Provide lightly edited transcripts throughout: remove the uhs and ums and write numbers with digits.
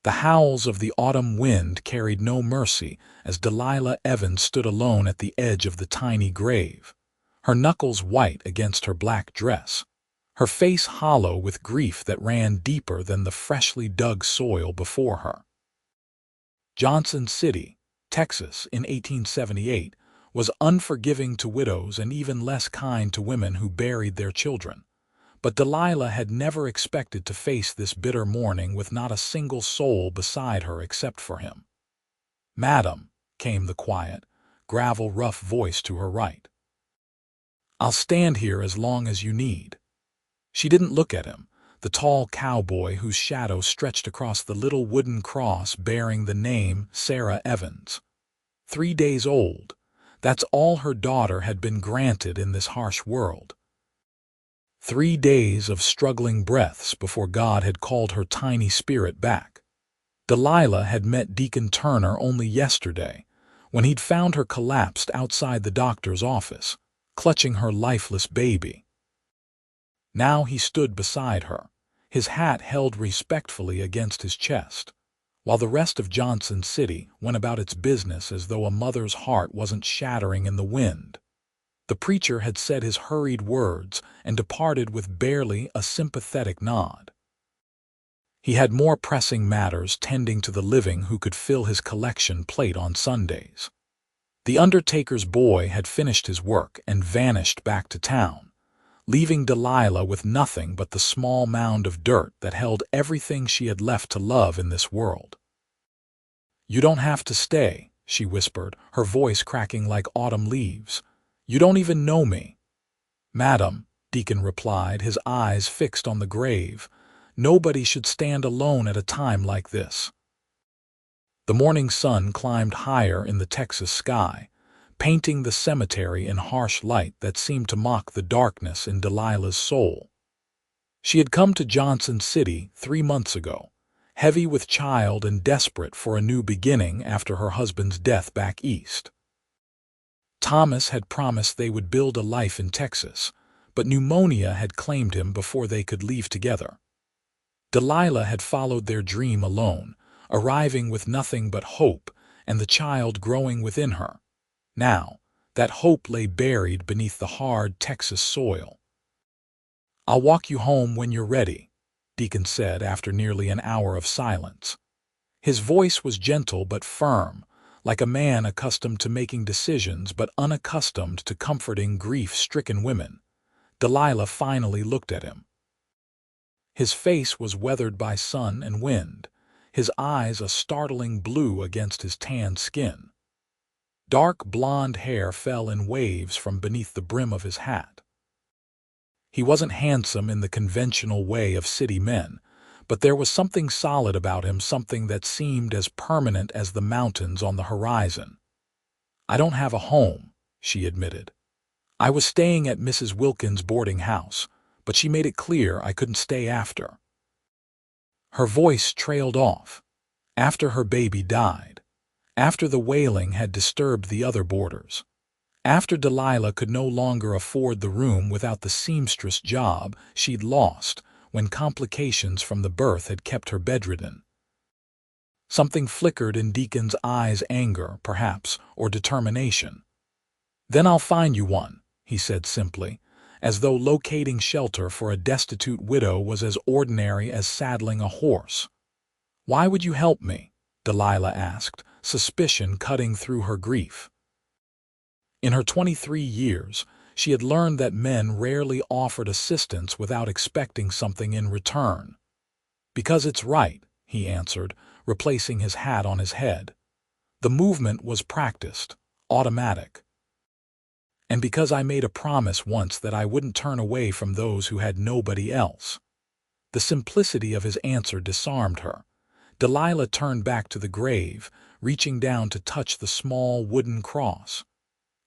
The howls of the autumn wind carried no mercy as Delilah Evans stood alone at the edge of the tiny grave, her knuckles white against her black dress, her face hollow with grief that ran deeper than the freshly dug soil before her. Johnson City, Texas, in 1878, was unforgiving to widows and even less kind to women who buried their children. But Delilah had never expected to face this bitter mourning with not a single soul beside her except for him. "Madam," came the quiet, gravel-rough voice to her right. "I'll stand here as long as you need." She didn't look at him, the tall cowboy whose shadow stretched across the little wooden cross bearing the name Sarah Evans. 3 days old, that's all her daughter had been granted in this harsh world. 3 days of struggling breaths before God had called her tiny spirit back. Delilah had met Deacon Turner only yesterday, when he'd found her collapsed outside the doctor's office, clutching her lifeless baby. Now he stood beside her, his hat held respectfully against his chest, while the rest of Johnson City went about its business as though a mother's heart wasn't shattering in the wind. The preacher had said his hurried words and departed with barely a sympathetic nod. He had more pressing matters tending to the living who could fill his collection plate on Sundays. The undertaker's boy had finished his work and vanished back to town, leaving Delilah with nothing but the small mound of dirt that held everything she had left to love in this world. "You don't have to stay," she whispered, her voice cracking like autumn leaves. "You don't even know me." "Madam," Deacon replied, his eyes fixed on the grave, "nobody should stand alone at a time like this." The morning sun climbed higher in the Texas sky, painting the cemetery in harsh light that seemed to mock the darkness in Delilah's soul. She had come to Johnson City 3 months ago, heavy with child and desperate for a new beginning after her husband's death back east. Thomas had promised they would build a life in Texas, but pneumonia had claimed him before they could leave together. Delilah had followed their dream alone, arriving with nothing but hope and the child growing within her. Now, that hope lay buried beneath the hard Texas soil. "I'll walk you home when you're ready," Deacon said after nearly an hour of silence. His voice was gentle but firm, like a man accustomed to making decisions but unaccustomed to comforting grief-stricken women. Delilah finally looked at him. His face was weathered by sun and wind, his eyes a startling blue against his tanned skin. Dark blonde hair fell in waves from beneath the brim of his hat. He wasn't handsome in the conventional way of city men, but there was something solid about him, something that seemed as permanent as the mountains on the horizon. "I don't have a home," she admitted. "I was staying at Mrs. Wilkins' boarding house, but she made it clear I couldn't stay after." Her voice trailed off. After her baby died. After the wailing had disturbed the other boarders. After Delilah could no longer afford the room without the seamstress job she'd lost when complications from the birth had kept her bedridden. Something flickered in Deacon's eyes, anger, perhaps, or determination. "Then I'll find you one," he said simply, as though locating shelter for a destitute widow was as ordinary as saddling a horse. "Why would you help me?" Delilah asked, suspicion cutting through her grief. In her 23 years, she had learned that men rarely offered assistance without expecting something in return. "Because it's right," he answered, replacing his hat on his head. The movement was practiced, automatic. "And because I made a promise once that I wouldn't turn away from those who had nobody else." The simplicity of his answer disarmed her. Delilah turned back to the grave, reaching down to touch the small wooden cross.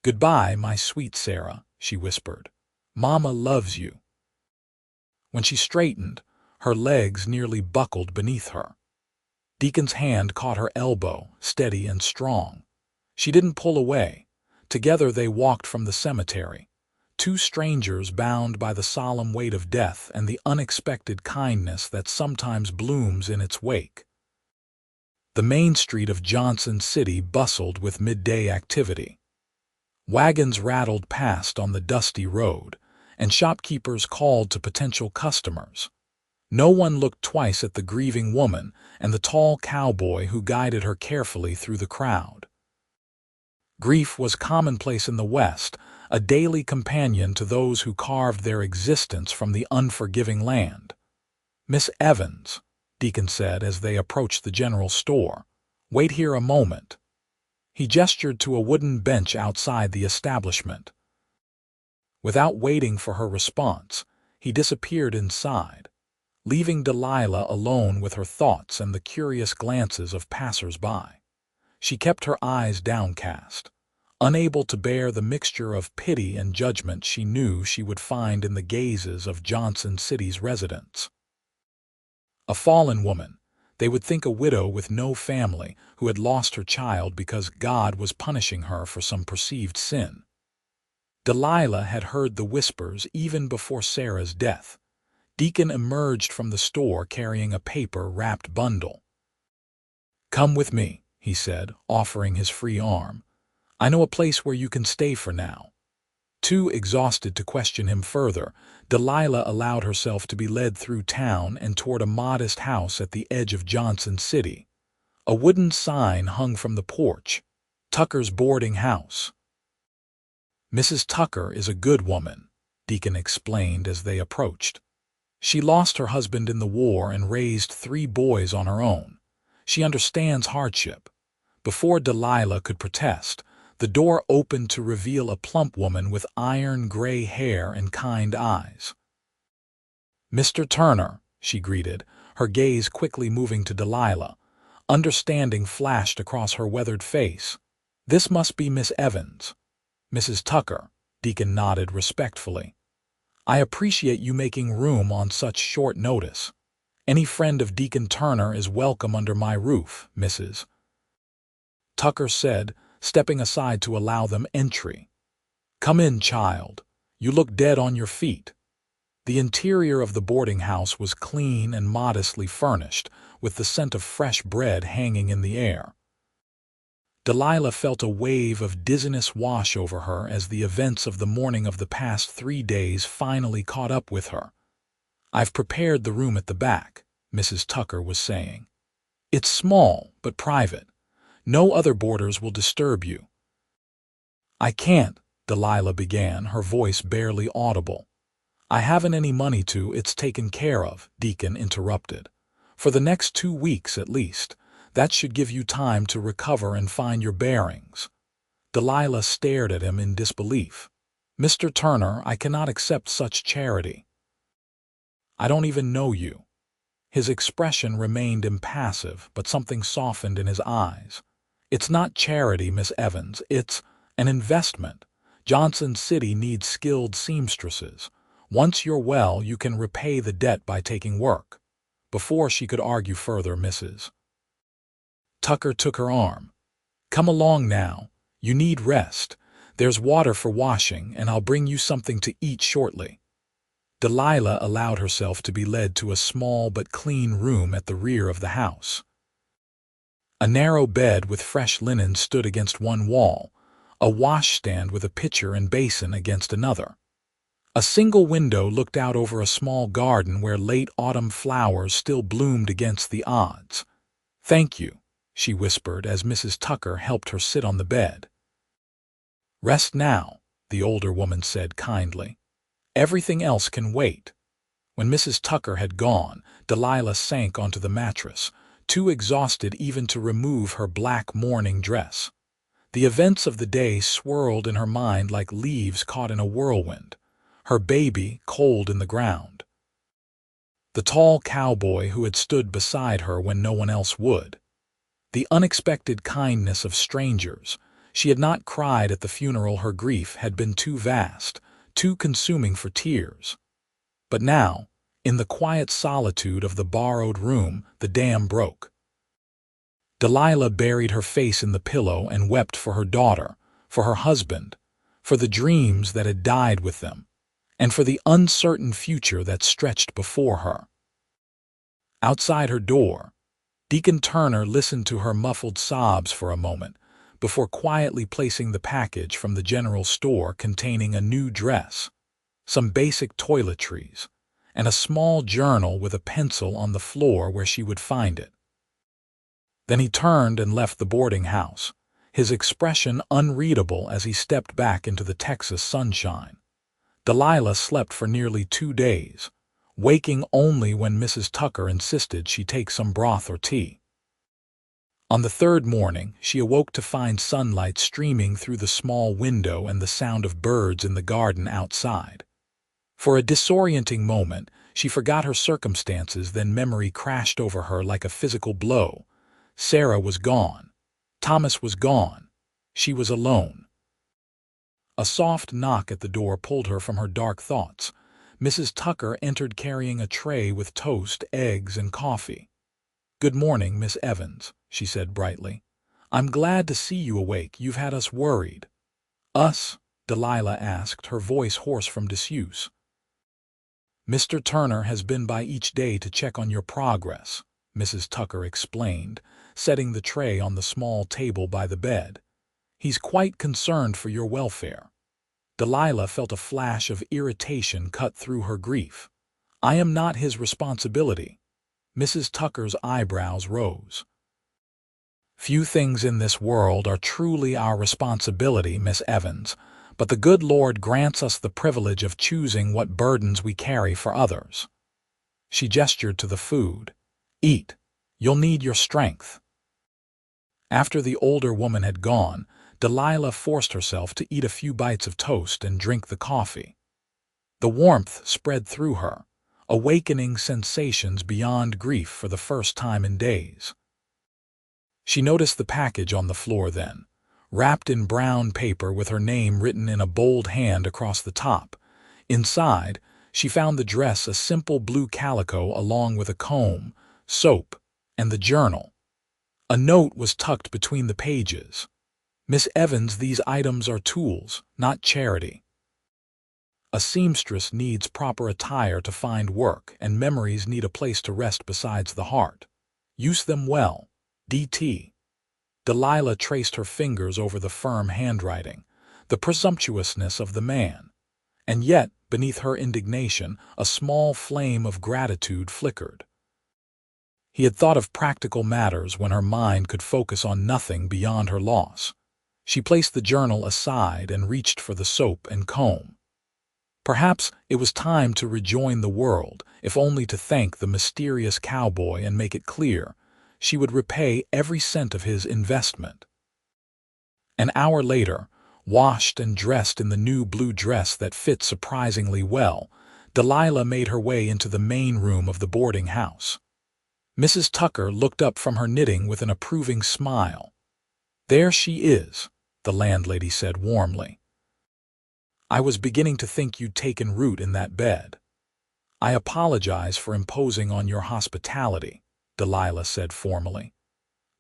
"Goodbye, my sweet Sarah," she whispered. "Mama loves you." When she straightened, her legs nearly buckled beneath her. Deacon's hand caught her elbow, steady and strong. She didn't pull away. Together they walked from the cemetery, two strangers bound by the solemn weight of death and the unexpected kindness that sometimes blooms in its wake. The main street of Johnson City bustled with midday activity. Wagons rattled past on the dusty road, and shopkeepers called to potential customers. No one looked twice at the grieving woman and the tall cowboy who guided her carefully through the crowd. Grief was commonplace in the West, a daily companion to those who carved their existence from the unforgiving land. "Miss Evans," Deacon said as they approached the general store, "wait here a moment." He gestured to a wooden bench outside the establishment. Without waiting for her response, he disappeared inside, leaving Delilah alone with her thoughts and the curious glances of passers-by. She kept her eyes downcast, unable to bear the mixture of pity and judgment she knew she would find in the gazes of Johnson City's residents. A fallen woman, they would think, a widow with no family who had lost her child because God was punishing her for some perceived sin. Delilah had heard the whispers even before Sarah's death. Deacon emerged from the store carrying a paper-wrapped bundle. "Come with me," he said, offering his free arm. "I know a place where you can stay for now." Too exhausted to question him further, Delilah allowed herself to be led through town and toward a modest house at the edge of Johnson City. A wooden sign hung from the porch, "Tucker's Boarding House." "Mrs. Tucker is a good woman," Deacon explained as they approached. "She lost her husband in the war and raised 3 boys on her own. She understands hardship." Before Delilah could protest, the door opened to reveal a plump woman with iron-gray hair and kind eyes. "Mr. Turner," she greeted, her gaze quickly moving to Delilah. Understanding flashed across her weathered face. "This must be Miss Evans." "Mrs. Tucker," Deacon nodded respectfully. "I appreciate you making room on such short notice. Any friend of Deacon Turner is welcome under my roof, Mrs. Tucker said, stepping aside to allow them entry. "Come in, child. You look dead on your feet." The interior of the boarding house was clean and modestly furnished, with the scent of fresh bread hanging in the air. Delilah felt a wave of dizziness wash over her as the events of the morning of the past 3 days finally caught up with her. "I've prepared the room at the back," Mrs. Tucker was saying. "It's small, but private. No other boarders will disturb you." "I can't," Delilah began, her voice barely audible. "I haven't any money to. It's taken care of," Deacon interrupted. "For the next 2 weeks at least. That should give you time to recover and find your bearings." Delilah stared at him in disbelief. "Mr. Turner, I cannot accept such charity." "I don't even know you." His expression remained impassive, but something softened in his eyes. "It's not charity, Miss Evans. It's an investment. Johnson City needs skilled seamstresses. Once you're well, you can repay the debt by taking work." Before she could argue further, Mrs. Tucker took her arm. "Come along now. You need rest. There's water for washing, and I'll bring you something to eat shortly." Delilah allowed herself to be led to a small but clean room at the rear of the house. A narrow bed with fresh linen stood against one wall, a washstand with a pitcher and basin against another. A single window looked out over a small garden where late autumn flowers still bloomed against the odds. "Thank you," she whispered as Mrs. Tucker helped her sit on the bed. "Rest now," the older woman said kindly. "Everything else can wait." When Mrs. Tucker had gone, Delilah sank onto the mattress, too exhausted even to remove her black mourning dress. The events of the day swirled in her mind like leaves caught in a whirlwind. Her baby cold in the ground. The tall cowboy who had stood beside her when no one else would. The unexpected kindness of strangers. She had not cried at the funeral. Her grief had been too vast, too consuming for tears. But now, in the quiet solitude of the borrowed room, the dam broke. Delilah buried her face in the pillow and wept for her daughter, for her husband, for the dreams that had died with them, and for the uncertain future that stretched before her. Outside her door, Deacon Turner listened to her muffled sobs for a moment before quietly placing the package from the general store containing a new dress, some basic toiletries, and a small journal with a pencil on the floor where she would find it. Then he turned and left the boarding house, his expression unreadable as he stepped back into the Texas sunshine. Delilah slept for nearly 2 days, waking only when Mrs. Tucker insisted she take some broth or tea. On the third morning, she awoke to find sunlight streaming through the small window and the sound of birds in the garden outside. For a disorienting moment, she forgot her circumstances, then memory crashed over her like a physical blow. Sarah was gone. Thomas was gone. She was alone. A soft knock at the door pulled her from her dark thoughts. Mrs. Tucker entered carrying a tray with toast, eggs, and coffee. "Good morning, Miss Evans," she said brightly. "I'm glad to see you awake. You've had us worried." "Us?" Delilah asked, her voice hoarse from disuse. "Mr. Turner has been by each day to check on your progress," Mrs. Tucker explained, setting the tray on the small table by the bed. "He's quite concerned for your welfare." Delilah felt a flash of irritation cut through her grief. "I am not his responsibility." Mrs. Tucker's eyebrows rose. "Few things in this world are truly our responsibility, Miss Evans, but the good Lord grants us the privilege of choosing what burdens we carry for others." She gestured to the food. "Eat. You'll need your strength." After the older woman had gone, Delilah forced herself to eat a few bites of toast and drink the coffee. The warmth spread through her, awakening sensations beyond grief for the first time in days. She noticed the package on the floor then, wrapped in brown paper with her name written in a bold hand across the top. Inside, she found the dress, a simple blue calico along with a comb, soap, and the journal. A note was tucked between the pages. "Miss Evans, these items are tools, not charity. A seamstress needs proper attire to find work, and memories need a place to rest besides the heart. Use them well. D.T." Delilah traced her fingers over the firm handwriting, the presumptuousness of the man. And yet, beneath her indignation, a small flame of gratitude flickered. He had thought of practical matters when her mind could focus on nothing beyond her loss. She placed the journal aside and reached for the soap and comb. Perhaps it was time to rejoin the world, if only to thank the mysterious cowboy and make it clear she would repay every cent of his investment. An hour later, washed and dressed in the new blue dress that fit surprisingly well, Delilah made her way into the main room of the boarding house. Mrs. Tucker looked up from her knitting with an approving smile. "There she is," the landlady said warmly. "I was beginning to think you'd taken root in that bed." "I apologize for imposing on your hospitality," Delilah said formally.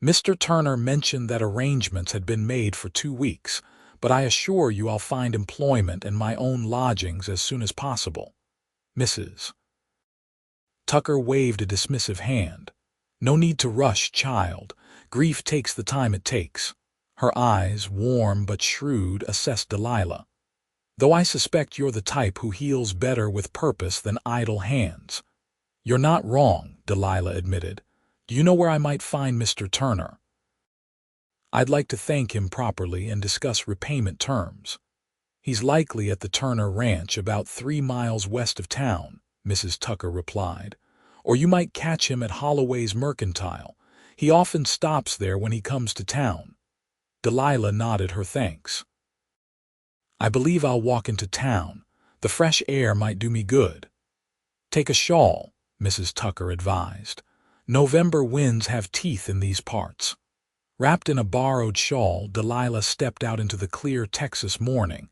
"Mr. Turner mentioned that arrangements had been made for 2 weeks, but I assure you I'll find employment and my own lodgings as soon as possible. Mrs. Tucker waved a dismissive hand. "No need to rush, child. Grief takes the time it takes." Her eyes, warm but shrewd, assessed Delilah. "Though I suspect you're the type who heals better with purpose than idle hands." "You're not wrong," Delilah admitted. "Do you know where I might find Mr. Turner?" "I'd like to thank him properly and discuss repayment terms." "He's likely at the Turner Ranch about 3 miles west of town," Mrs. Tucker replied. "Or you might catch him at Holloway's Mercantile. He often stops there when he comes to town." Delilah nodded her thanks. "I believe I'll walk into town. The fresh air might do me good." "Take a shawl," Mrs. Tucker advised. "November winds have teeth in these parts." Wrapped in a borrowed shawl, Delilah stepped out into the clear Texas morning.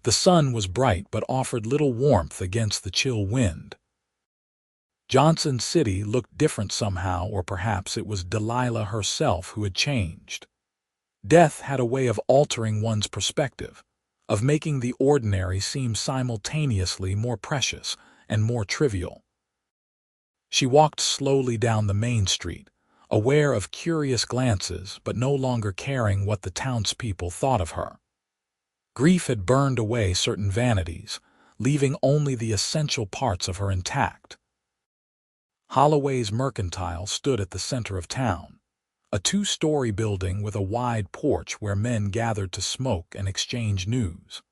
The sun was bright but offered little warmth against the chill wind. Johnson City looked different somehow, or perhaps it was Delilah herself who had changed. Death had a way of altering one's perspective, of making the ordinary seem simultaneously more precious and more trivial. She walked slowly down the main street, aware of curious glances but no longer caring what the townspeople thought of her. Grief had burned away certain vanities, leaving only the essential parts of her intact. Holloway's Mercantile stood at the center of town, a two-story building with a wide porch where men gathered to smoke and exchange news.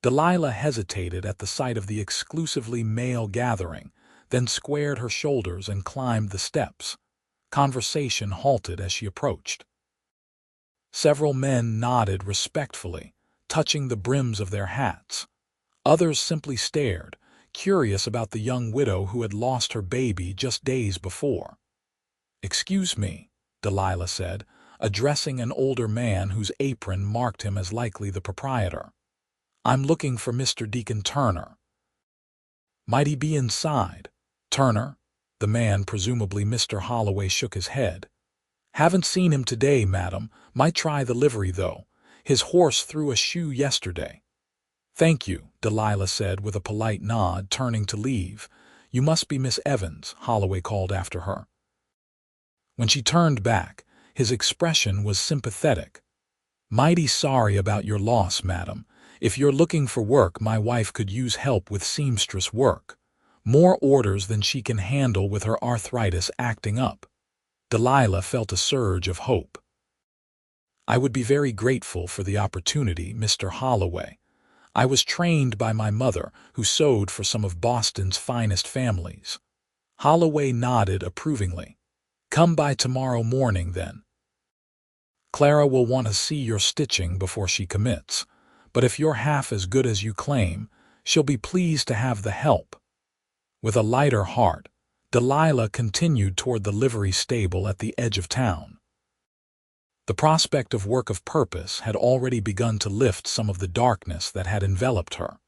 Delilah hesitated at the sight of the exclusively male gathering, then squared her shoulders and climbed the steps. Conversation halted as she approached. Several men nodded respectfully, touching the brims of their hats. Others simply stared, curious about the young widow who had lost her baby just days before. "Excuse me," Delilah said, addressing an older man whose apron marked him as likely the proprietor. "I'm looking for Mr. Deacon Turner." "Might he be inside?" "Turner?" The man, presumably Mr. Holloway, shook his head. "Haven't seen him today, madam. Might try the livery, though. His horse threw a shoe yesterday." "Thank you," Delilah said with a polite nod, turning to leave. "You must be Miss Evans," Holloway called after her. When she turned back, his expression was sympathetic. "Mighty sorry about your loss, madam. If you're looking for work, my wife could use help with seamstress work. More orders than she can handle with her arthritis acting up." Delilah felt a surge of hope. "I would be very grateful for the opportunity, Mr. Holloway. I was trained by my mother, who sewed for some of Boston's finest families." Holloway nodded approvingly. "Come by tomorrow morning, then. Clara will want to see your stitching before she commits, but if you're half as good as you claim, she'll be pleased to have the help." With a lighter heart, Delilah continued toward the livery stable at the edge of town. The prospect of work of purpose had already begun to lift some of the darkness that had enveloped her.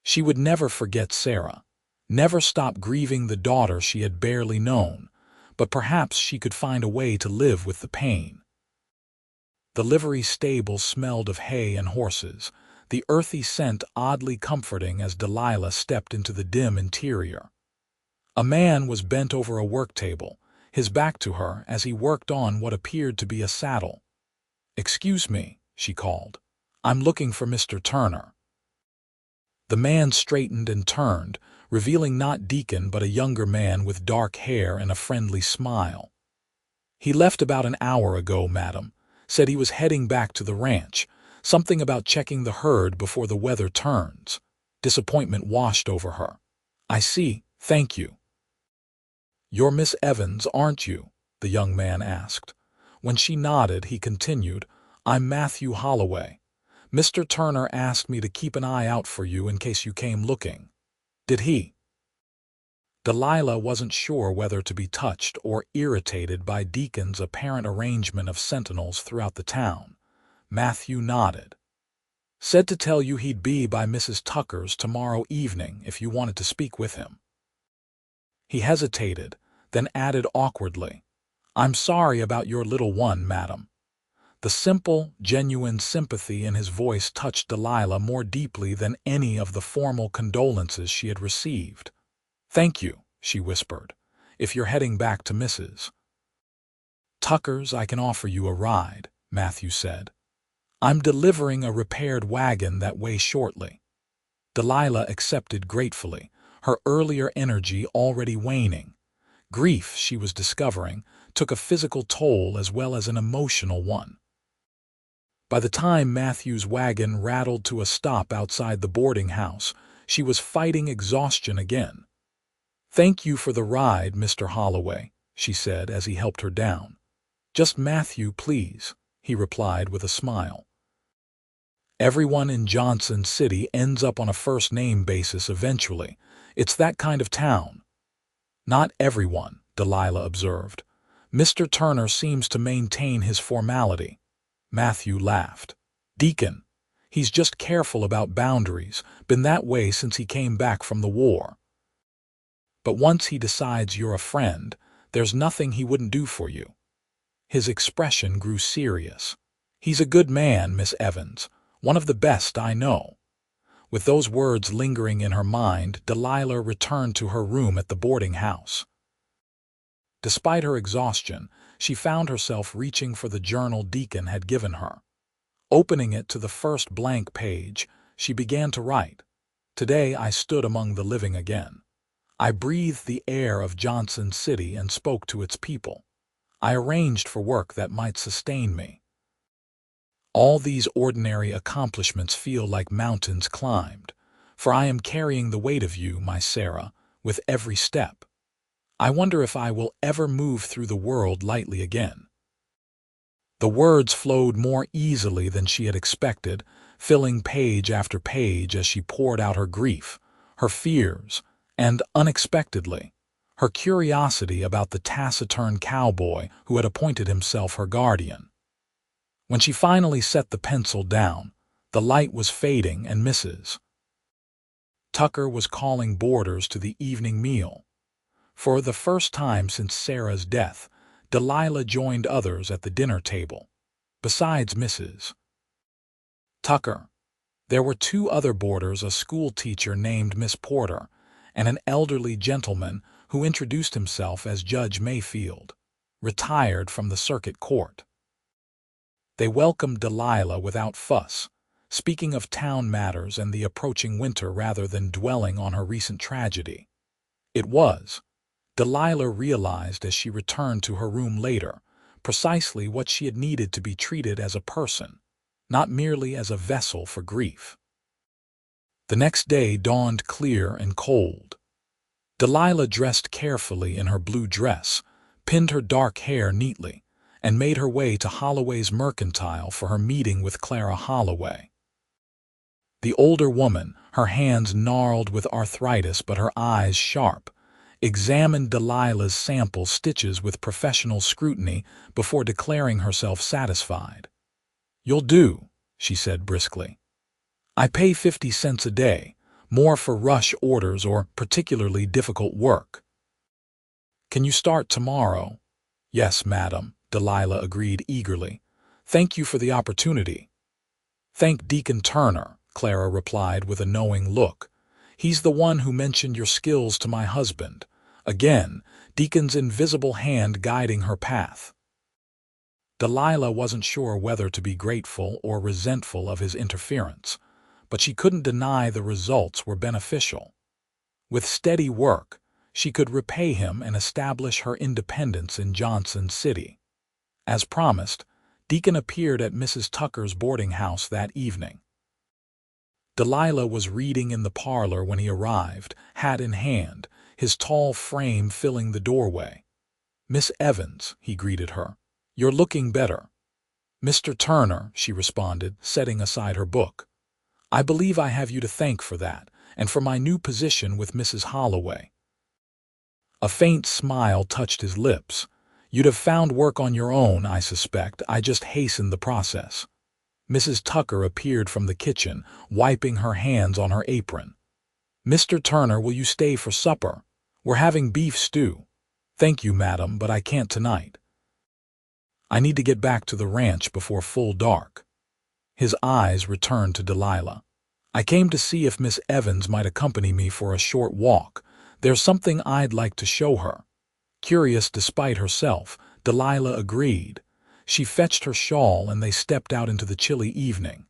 She would never forget Sarah, never stop grieving the daughter she had barely known, but perhaps she could find a way to live with the pain. The livery stable smelled of hay and horses, the earthy scent oddly comforting as Delilah stepped into the dim interior. A man was bent over a work table, his back to her as he worked on what appeared to be a saddle. "Excuse me," she called. "I'm looking for Mr. Turner." The man straightened and turned, revealing not Deacon but a younger man with dark hair and a friendly smile. "He left about an hour ago, madam. Said he was heading back to the ranch. Something about checking the herd before the weather turns." Disappointment washed over her. "I see, thank you." "You're Miss Evans, aren't you?" the young man asked. When she nodded, he continued, "I'm Matthew Holloway. Mr. Turner asked me to keep an eye out for you in case you came looking." "Did he?" Delilah wasn't sure whether to be touched or irritated by Deacon's apparent arrangement of sentinels throughout the town. Matthew nodded. "Said to tell you he'd be by Mrs. Tucker's tomorrow evening if you wanted to speak with him." He hesitated, then added awkwardly, "I'm sorry about your little one, madam." The simple, genuine sympathy in his voice touched Delilah more deeply than any of the formal condolences she had received. "Thank you," she whispered. "If you're heading back to Mrs. Tucker's, I can offer you a ride," Matthew said. "I'm delivering a repaired wagon that way shortly." Delilah accepted gratefully, her earlier energy already waning. Grief, she was discovering, took a physical toll as well as an emotional one. By the time Matthew's wagon rattled to a stop outside the boarding house, she was fighting exhaustion again. "Thank you for the ride, Mr. Holloway," she said as he helped her down. "Just Matthew, please," he replied with a smile. "Everyone in Johnson City ends up on a first-name basis eventually. It's that kind of town." "Not everyone," Delilah observed. "Mr. Turner seems to maintain his formality." Matthew laughed. "Deacon. He's just careful about boundaries, been that way since he came back from the war. But once he decides you're a friend, there's nothing he wouldn't do for you." His expression grew serious. "He's a good man, Miss Evans, one of the best I know." With those words lingering in her mind, Delilah returned to her room at the boarding house. Despite her exhaustion, she found herself reaching for the journal Deacon had given her. Opening it to the first blank page, she began to write. Today I stood among the living again. I breathed the air of Johnson City and spoke to its people. I arranged for work that might sustain me. All these ordinary accomplishments feel like mountains climbed, for I am carrying the weight of you, my Sarah, with every step. I wonder if I will ever move through the world lightly again. The words flowed more easily than she had expected, filling page after page as she poured out her grief, her fears, and, unexpectedly, her curiosity about the taciturn cowboy who had appointed himself her guardian. When she finally set the pencil down, the light was fading and Mrs. Tucker was calling boarders to the evening meal. For the first time since Sarah's death, Delilah joined others at the dinner table. Besides Mrs. Tucker, there were two other boarders, a school teacher named Miss Porter, and an elderly gentleman who introduced himself as Judge Mayfield, retired from the circuit court. They welcomed Delilah without fuss, speaking of town matters and the approaching winter rather than dwelling on her recent tragedy. It was, Delilah realized as she returned to her room later, precisely what she had needed to be treated as a person, not merely as a vessel for grief. The next day dawned clear and cold. Delilah dressed carefully in her blue dress, pinned her dark hair neatly, and made her way to Holloway's Mercantile for her meeting with Clara Holloway. The older woman, her hands gnarled with arthritis but her eyes sharp, examined Delilah's sample stitches with professional scrutiny before declaring herself satisfied. "You'll do," she said briskly. "I pay 50 cents a day, more for rush orders or particularly difficult work." "Can you start tomorrow?" "Yes, madam," Delilah agreed eagerly. "Thank you for the opportunity." "Thank Deacon Turner," Clara replied with a knowing look. "He's the one who mentioned your skills to my husband." Again, Deacon's invisible hand guiding her path. Delilah wasn't sure whether to be grateful or resentful of his interference, but she couldn't deny the results were beneficial. With steady work, she could repay him and establish her independence in Johnson City. As promised, Deacon appeared at Mrs. Tucker's boarding house that evening. Delilah was reading in the parlor when he arrived, hat in hand, his tall frame filling the doorway. "Miss Evans," he greeted her, "you're looking better." "Mr. Turner," she responded, setting aside her book. "I believe I have you to thank for that, and for my new position with Mrs. Holloway." A faint smile touched his lips. "You'd have found work on your own, I suspect. I just hastened the process." Mrs. Tucker appeared from the kitchen, wiping her hands on her apron. "Mr. Turner, will you stay for supper? We're having beef stew." "Thank you, madam, but I can't tonight. I need to get back to the ranch before full dark." His eyes returned to Delilah. "I came to see if Miss Evans might accompany me for a short walk. There's something I'd like to show her." Curious despite herself, Delilah agreed. She fetched her shawl and they stepped out into the chilly evening.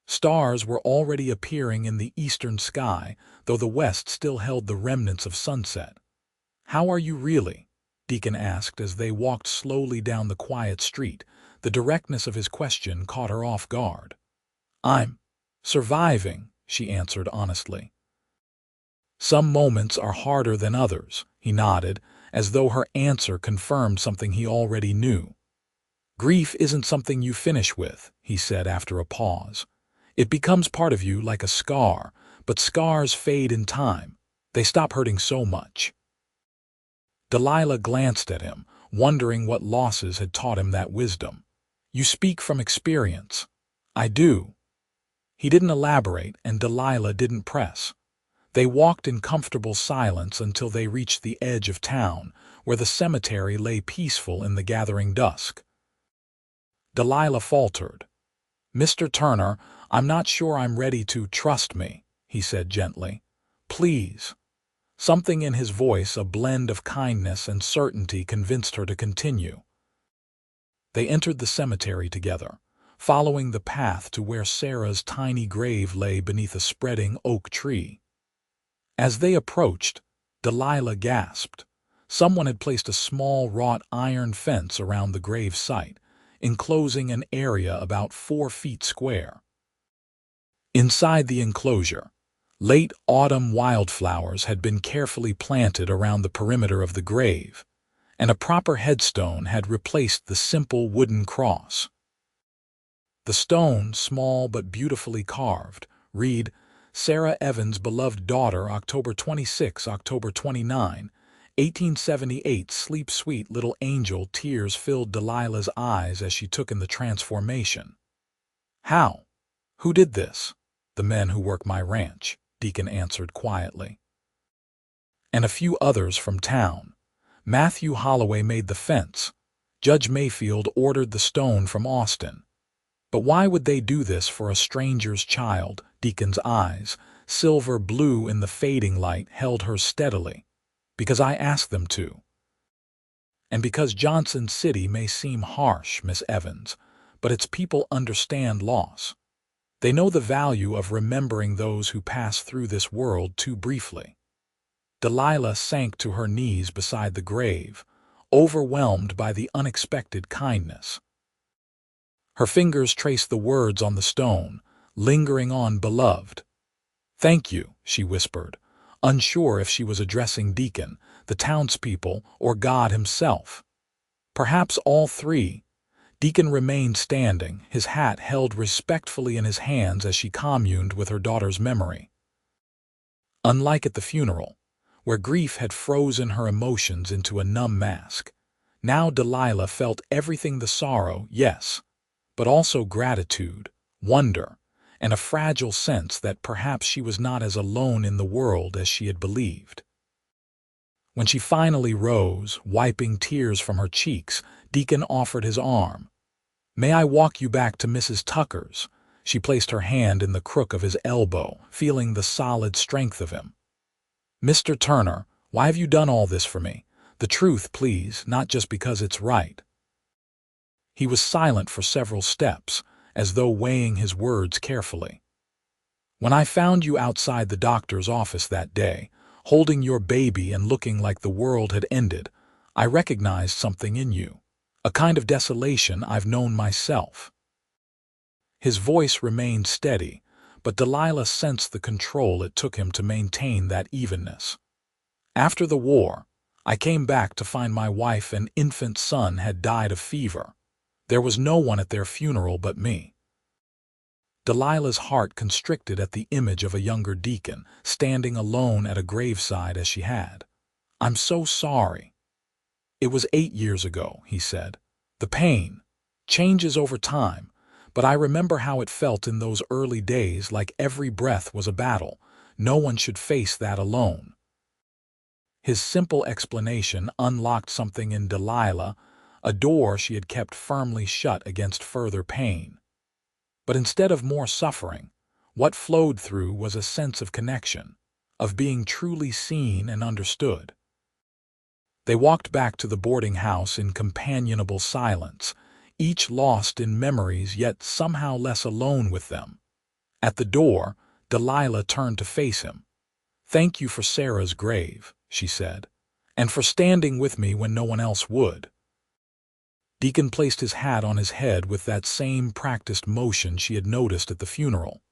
Stars were already appearing in the eastern sky, though the west still held the remnants of sunset. "How are you really?" Deacon asked as they walked slowly down the quiet street. The directness of his question caught her off guard. "I'm surviving," she answered honestly. "Some moments are harder than others," he nodded, as though her answer confirmed something he already knew. "Grief isn't something you finish with," he said after a pause. "It becomes part of you like a scar, but scars fade in time. They stop hurting so much." Delilah glanced at him, wondering what losses had taught him that wisdom. "You speak from experience." "I do." He didn't elaborate, and Delilah didn't press. They walked in comfortable silence until they reached the edge of town, where the cemetery lay peaceful in the gathering dusk. Delilah faltered. "Mr. Turner, I'm not sure I'm ready to trust me," he said gently. "Please." Something in his voice, a blend of kindness and certainty, convinced her to continue. They entered the cemetery together, following the path to where Sarah's tiny grave lay beneath a spreading oak tree. As they approached, Delilah gasped. Someone had placed a small wrought iron fence around the grave site, enclosing an area about 4 feet square. Inside the enclosure, late autumn wildflowers had been carefully planted around the perimeter of the grave, and a proper headstone had replaced the simple wooden cross. The stone, small but beautifully carved, read, "Sarah Evans' beloved daughter, October 26, October 29, 1878, sleep sweet little angel." Tears filled Delilah's eyes as she took in the transformation. "How? Who did this?" "The men who work my ranch," Deacon answered quietly. "And a few others from town. Matthew Holloway made the fence. Judge Mayfield ordered the stone from Austin. But why would they do this for a stranger's child?" Deacon's eyes, silver blue in the fading light, held her steadily. "Because I asked them to. And because Johnson City may seem harsh, Miss Evans, but its people understand loss. They know the value of remembering those who pass through this world too briefly." Delilah sank to her knees beside the grave, overwhelmed by the unexpected kindness. Her fingers traced the words on the stone, lingering on "beloved." "Thank you," she whispered, unsure if she was addressing Deacon, the townspeople, or God himself. Perhaps all three. Deacon remained standing, his hat held respectfully in his hands as she communed with her daughter's memory. Unlike at the funeral, where grief had frozen her emotions into a numb mask, now Delilah felt everything: the sorrow, yes, but also gratitude, wonder, and a fragile sense that perhaps she was not as alone in the world as she had believed. When she finally rose, wiping tears from her cheeks, Deacon offered his arm. "May I walk you back to Mrs. Tucker's?" She placed her hand in the crook of his elbow, feeling the solid strength of him. "Mr. Turner, why have you done all this for me? The truth, please, not just because it's right." He was silent for several steps, as though weighing his words carefully. "When I found you outside the doctor's office that day, holding your baby and looking like the world had ended, I recognized something in you, a kind of desolation I've known myself." His voice remained steady, but Delilah sensed the control it took him to maintain that evenness. "After the war, I came back to find my wife and infant son had died of fever. There was no one at their funeral but me." Delilah's heart constricted at the image of a younger Deacon, standing alone at a graveside as she had. "I'm so sorry." "It was 8 years ago," he said. "The pain changes over time, but I remember how it felt in those early days, like every breath was a battle. No one should face that alone." His simple explanation unlocked something in Delilah, a door she had kept firmly shut against further pain. But instead of more suffering, what flowed through was a sense of connection, of being truly seen and understood. They walked back to the boarding house in companionable silence, each lost in memories yet somehow less alone with them. At the door, Delilah turned to face him. "Thank you for Sarah's grave," she said, "and for standing with me when no one else would." Deacon placed his hat on his head with that same practiced motion she had noticed at the funeral.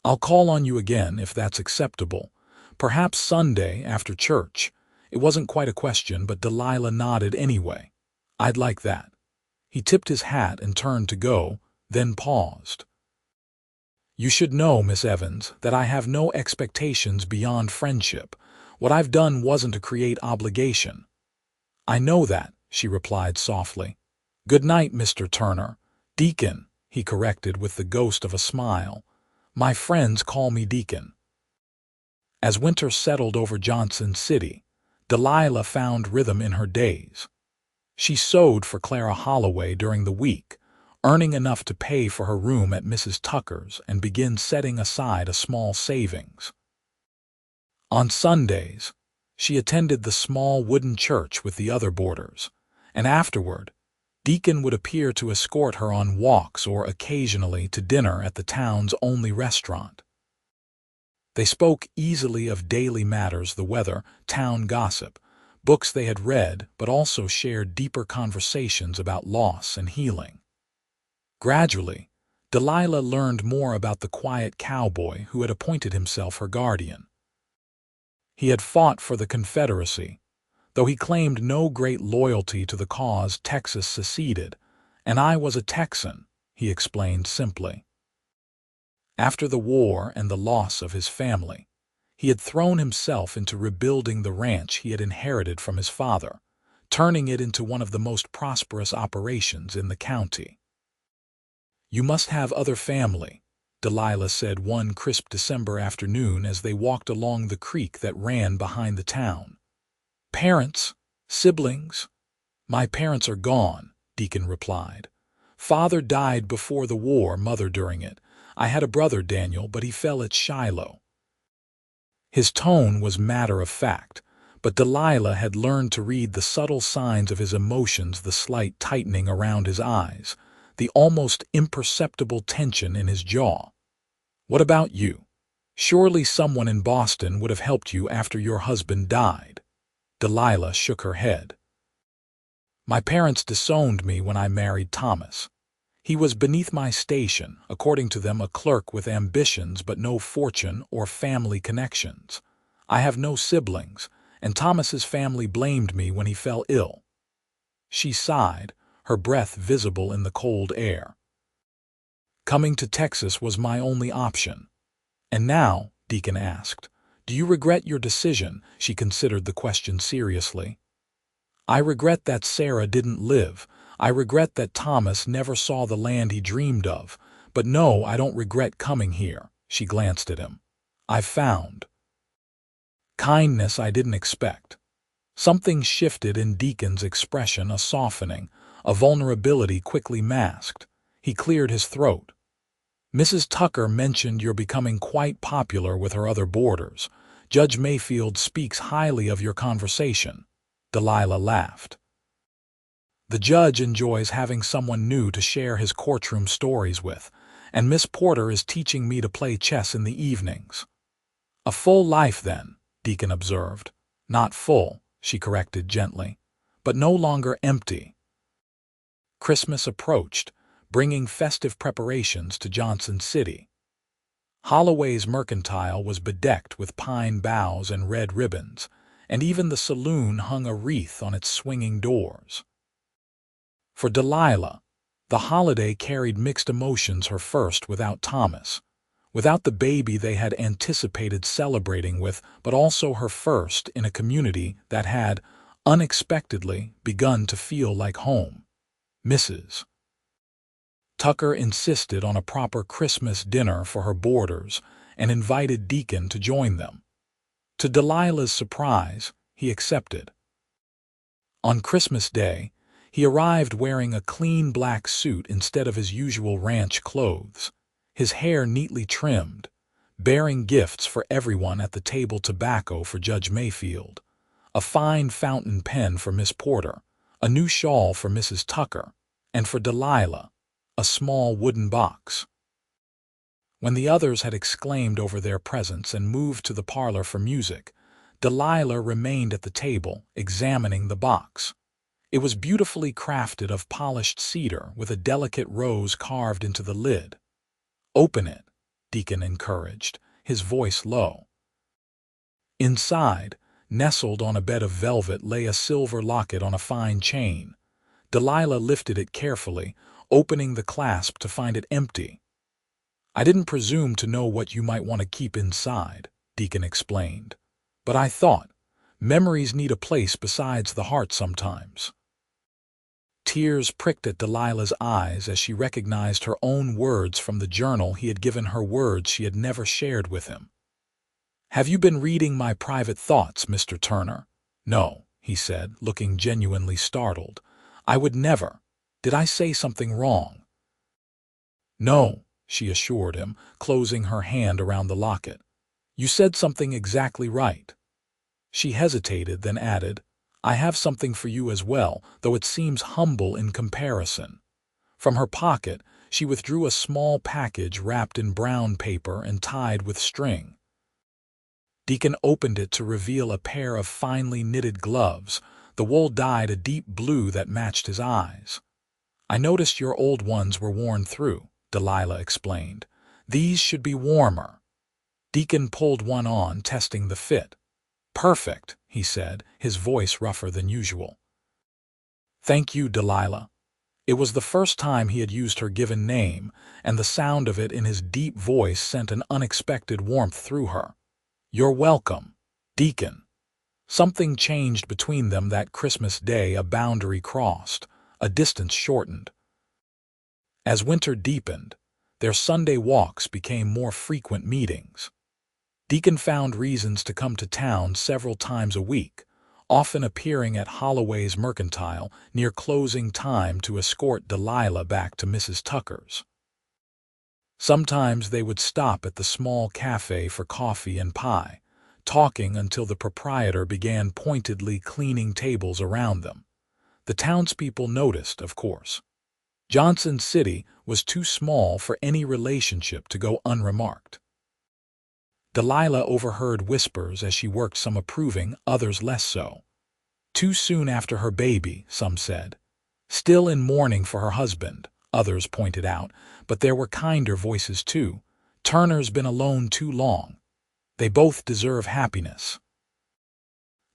"I'll call on you again if that's acceptable. Perhaps Sunday after church." It wasn't quite a question, but Delilah nodded anyway. "I'd like that." He tipped his hat and turned to go, then paused. "You should know, Miss Evans, that I have no expectations beyond friendship. What I've done wasn't to create obligation." "I know that," she replied softly. "Good night, Mr. Turner." "Deacon," he corrected with the ghost of a smile. "My friends call me Deacon." As winter settled over Johnson City, Delilah found rhythm in her days. She sewed for Clara Holloway during the week, earning enough to pay for her room at Mrs. Tucker's and begin setting aside a small savings. On Sundays, She attended the small wooden church with the other boarders, and afterward, Deacon would appear to escort her on walks or occasionally to dinner at the town's only restaurant. They spoke easily of daily matters, the weather, town gossip, books they had read, but also shared deeper conversations about loss and healing. Gradually, Delilah learned more about the quiet cowboy who had appointed himself her guardian. He had fought for the Confederacy, though he claimed no great loyalty to the cause. Texas seceded, and I was a Texan, he explained simply. After the war and the loss of his family, he had thrown himself into rebuilding the ranch he had inherited from his father, turning it into one of the most prosperous operations in the county. "You must have other family," Delilah said one crisp December afternoon as they walked along the creek that ran behind the town. "Parents? Siblings?" "My parents are gone," Deacon replied. "Father died before the war, mother during it. I had a brother, Daniel, but he fell at Shiloh." His tone was matter-of-fact, but Delilah had learned to read the subtle signs of his emotions, the slight tightening around his eyes, the almost imperceptible tension in his jaw. "What about you? Surely someone in Boston would have helped you after your husband died." Delilah shook her head. "My parents disowned me when I married Thomas. He was beneath my station, according to them a clerk with ambitions but no fortune or family connections. I have no siblings, and Thomas's family blamed me when he fell ill." She sighed, her breath visible in the cold air. "Coming to Texas was my only option." "And now," Deacon asked, "do you regret your decision?" She considered the question seriously. "I regret that Sarah didn't live. I regret that Thomas never saw the land he dreamed of. But no, I don't regret coming here." She glanced at him. "I've found kindness I didn't expect." Something shifted in Deacon's expression, a softening, a vulnerability quickly masked. He cleared his throat. "Mrs. Tucker mentioned you're becoming quite popular with her other boarders. Judge Mayfield speaks highly of your conversation." Delilah laughed. "The judge enjoys having someone new to share his courtroom stories with, and Miss Porter is teaching me to play chess in the evenings." "A full life, then," Deacon observed. "Not full," she corrected gently, "but no longer empty." Christmas approached, bringing festive preparations to Johnson City. Holloway's Mercantile was bedecked with pine boughs and red ribbons, and even the saloon hung a wreath on its swinging doors. For Delilah, the holiday carried mixed emotions. Her first without Thomas, without the baby they had anticipated celebrating with, but also her first in a community that had, unexpectedly, begun to feel like home. Mrs. Tucker insisted on a proper Christmas dinner for her boarders and invited Deacon to join them. To Delilah's surprise, he accepted. On Christmas Day, he arrived wearing a clean black suit instead of his usual ranch clothes, his hair neatly trimmed, bearing gifts for everyone at the table: tobacco for Judge Mayfield, a fine fountain pen for Miss Porter, a new shawl for Mrs. Tucker, and for Delilah, a small wooden box. When the others had exclaimed over their presents and moved to the parlor for music, Delilah remained at the table, examining the box. It was beautifully crafted of polished cedar with a delicate rose carved into the lid. "Open it," Deacon encouraged, his voice low. Inside, nestled on a bed of velvet, lay a silver locket on a fine chain. Delilah lifted it carefully, opening the clasp to find it empty. "I didn't presume to know what you might want to keep inside," Deacon explained. "But I thought, memories need a place besides the heart sometimes." Tears pricked at Delilah's eyes as she recognized her own words from the journal he had given her, words she had never shared with him. "Have you been reading my private thoughts, Mr. Turner?" "No," he said, looking genuinely startled. "I would never. Did I say something wrong?" "No," she assured him, closing her hand around the locket. "You said something exactly right." She hesitated, then added, "I have something for you as well, though it seems humble in comparison." From her pocket, she withdrew a small package wrapped in brown paper and tied with string. Deacon opened it to reveal a pair of finely knitted gloves, the wool dyed a deep blue that matched his eyes. "I noticed your old ones were worn through," Delilah explained. "These should be warmer." Deacon pulled one on, testing the fit. "Perfect," he said, his voice rougher than usual. "Thank you, Delilah." It was the first time he had used her given name, and the sound of it in his deep voice sent an unexpected warmth through her. "You're welcome, Deacon." Something changed between them that Christmas day. A boundary crossed, a distance shortened. As winter deepened, their Sunday walks became more frequent meetings. Deacon found reasons to come to town several times a week, often appearing at Holloway's Mercantile near closing time to escort Delilah back to Mrs. Tucker's. Sometimes they would stop at the small cafe for coffee and pie, talking until the proprietor began pointedly cleaning tables around them. The townspeople noticed, of course. Johnson City was too small for any relationship to go unremarked. Delilah overheard whispers as she worked, some approving, others less so. Too soon after her baby, some said. Still in mourning for her husband, others pointed out, but there were kinder voices too. Turner's been alone too long. They both deserve happiness.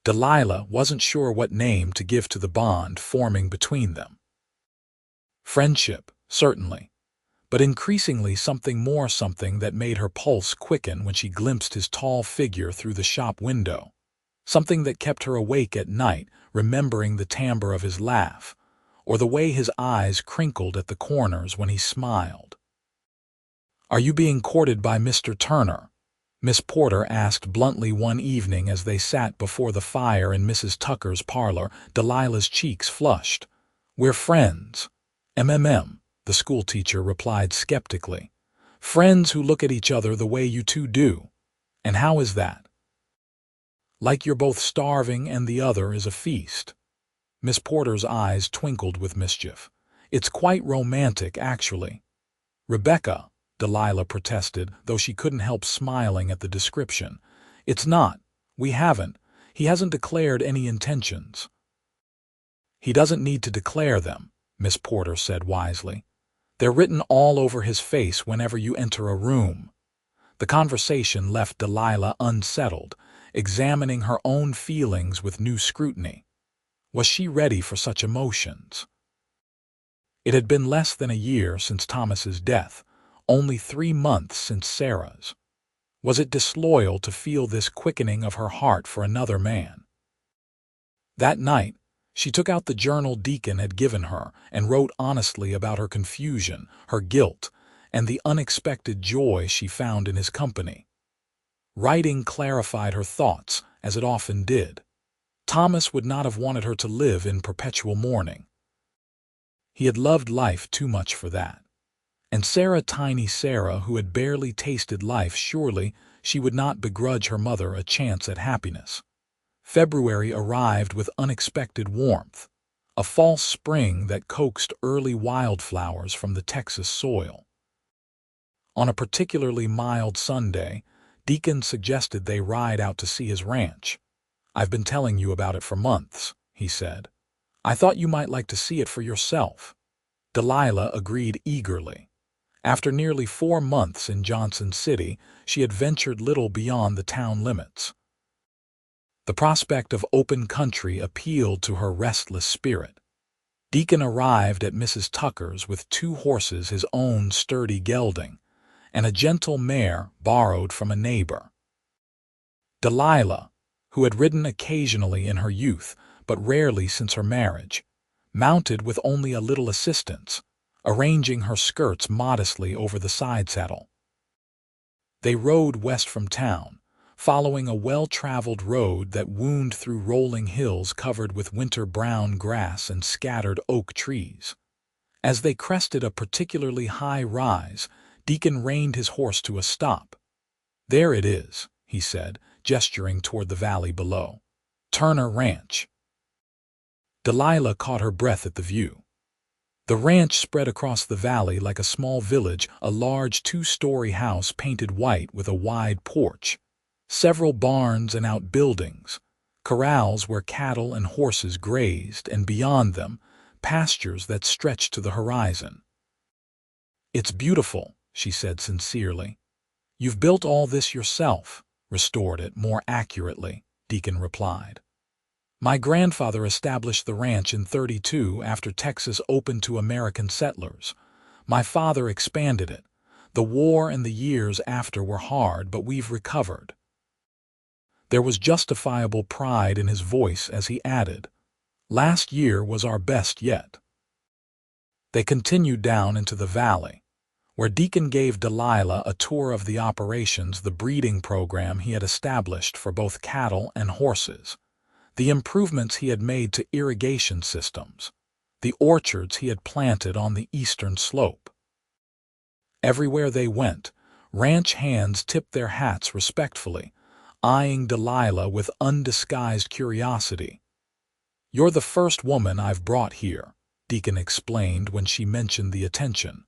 Delilah wasn't sure what name to give to the bond forming between them. Friendship, certainly, but increasingly something more, something that made her pulse quicken when she glimpsed his tall figure through the shop window. Something that kept her awake at night, remembering the timbre of his laugh, or the way his eyes crinkled at the corners when he smiled. "Are you being courted by Mr. Turner?" Miss Porter asked bluntly one evening as they sat before the fire in Mrs. Tucker's parlor. Delilah's cheeks flushed. "We're friends." "MMM," the schoolteacher replied skeptically. "Friends who look at each other the way you two do. And how is that?" "Like you're both starving and the other is a feast." Miss Porter's eyes twinkled with mischief. "It's quite romantic, actually." "Rebecca," Delilah protested, though she couldn't help smiling at the description. "It's not. We haven't. He hasn't declared any intentions." "He doesn't need to declare them," Miss Porter said wisely. "They're written all over his face whenever you enter a room." The conversation left Delilah unsettled, examining her own feelings with new scrutiny. Was she ready for such emotions? It had been less than a year since Thomas's death, only 3 months since Sarah's. Was it disloyal to feel this quickening of her heart for another man? That night, she took out the journal Deacon had given her and wrote honestly about her confusion, her guilt, and the unexpected joy she found in his company. Writing clarified her thoughts, as it often did. Thomas would not have wanted her to live in perpetual mourning. He had loved life too much for that. And Sarah, tiny Sarah, who had barely tasted life, surely she would not begrudge her mother a chance at happiness. February arrived with unexpected warmth, a false spring that coaxed early wildflowers from the Texas soil. On a particularly mild Sunday, Deacon suggested they ride out to see his ranch. "I've been telling you about it for months," he said. "I thought you might like to see it for yourself." Delilah agreed eagerly. After nearly 4 months in Johnson City, she had ventured little beyond the town limits. The prospect of open country appealed to her restless spirit. Deacon arrived at Mrs. Tucker's with 2 horses, his own sturdy gelding, and a gentle mare borrowed from a neighbor. Delilah, who had ridden occasionally in her youth, but rarely since her marriage, mounted with only a little assistance, arranging her skirts modestly over the side saddle. They rode west from town, following a well-traveled road that wound through rolling hills covered with winter-brown grass and scattered oak trees. As they crested a particularly high rise, Deacon reined his horse to a stop. "There it is," he said, gesturing toward the valley below. Turner Ranch. Delilah caught her breath at the view. The ranch spread across the valley like a small village, a large two-story house painted white with a wide porch, several barns and outbuildings, corrals where cattle and horses grazed, and beyond them, pastures that stretched to the horizon. "It's beautiful," she said sincerely. "You've built all this yourself." "Restored it more accurately," Deacon replied. "My grandfather established the ranch in '32 after Texas opened to American settlers. My father expanded it. The war and the years after were hard, but we've recovered." There was justifiable pride in his voice as he added, "Last year was our best yet." They continued down into the valley, where Deacon gave Delilah a tour of the operations, the breeding program he had established for both cattle and horses, the improvements he had made to irrigation systems, the orchards he had planted on the eastern slope. Everywhere they went, ranch hands tipped their hats respectfully, eyeing Delilah with undisguised curiosity. "You're the first woman I've brought here," Deacon explained when she mentioned the attention.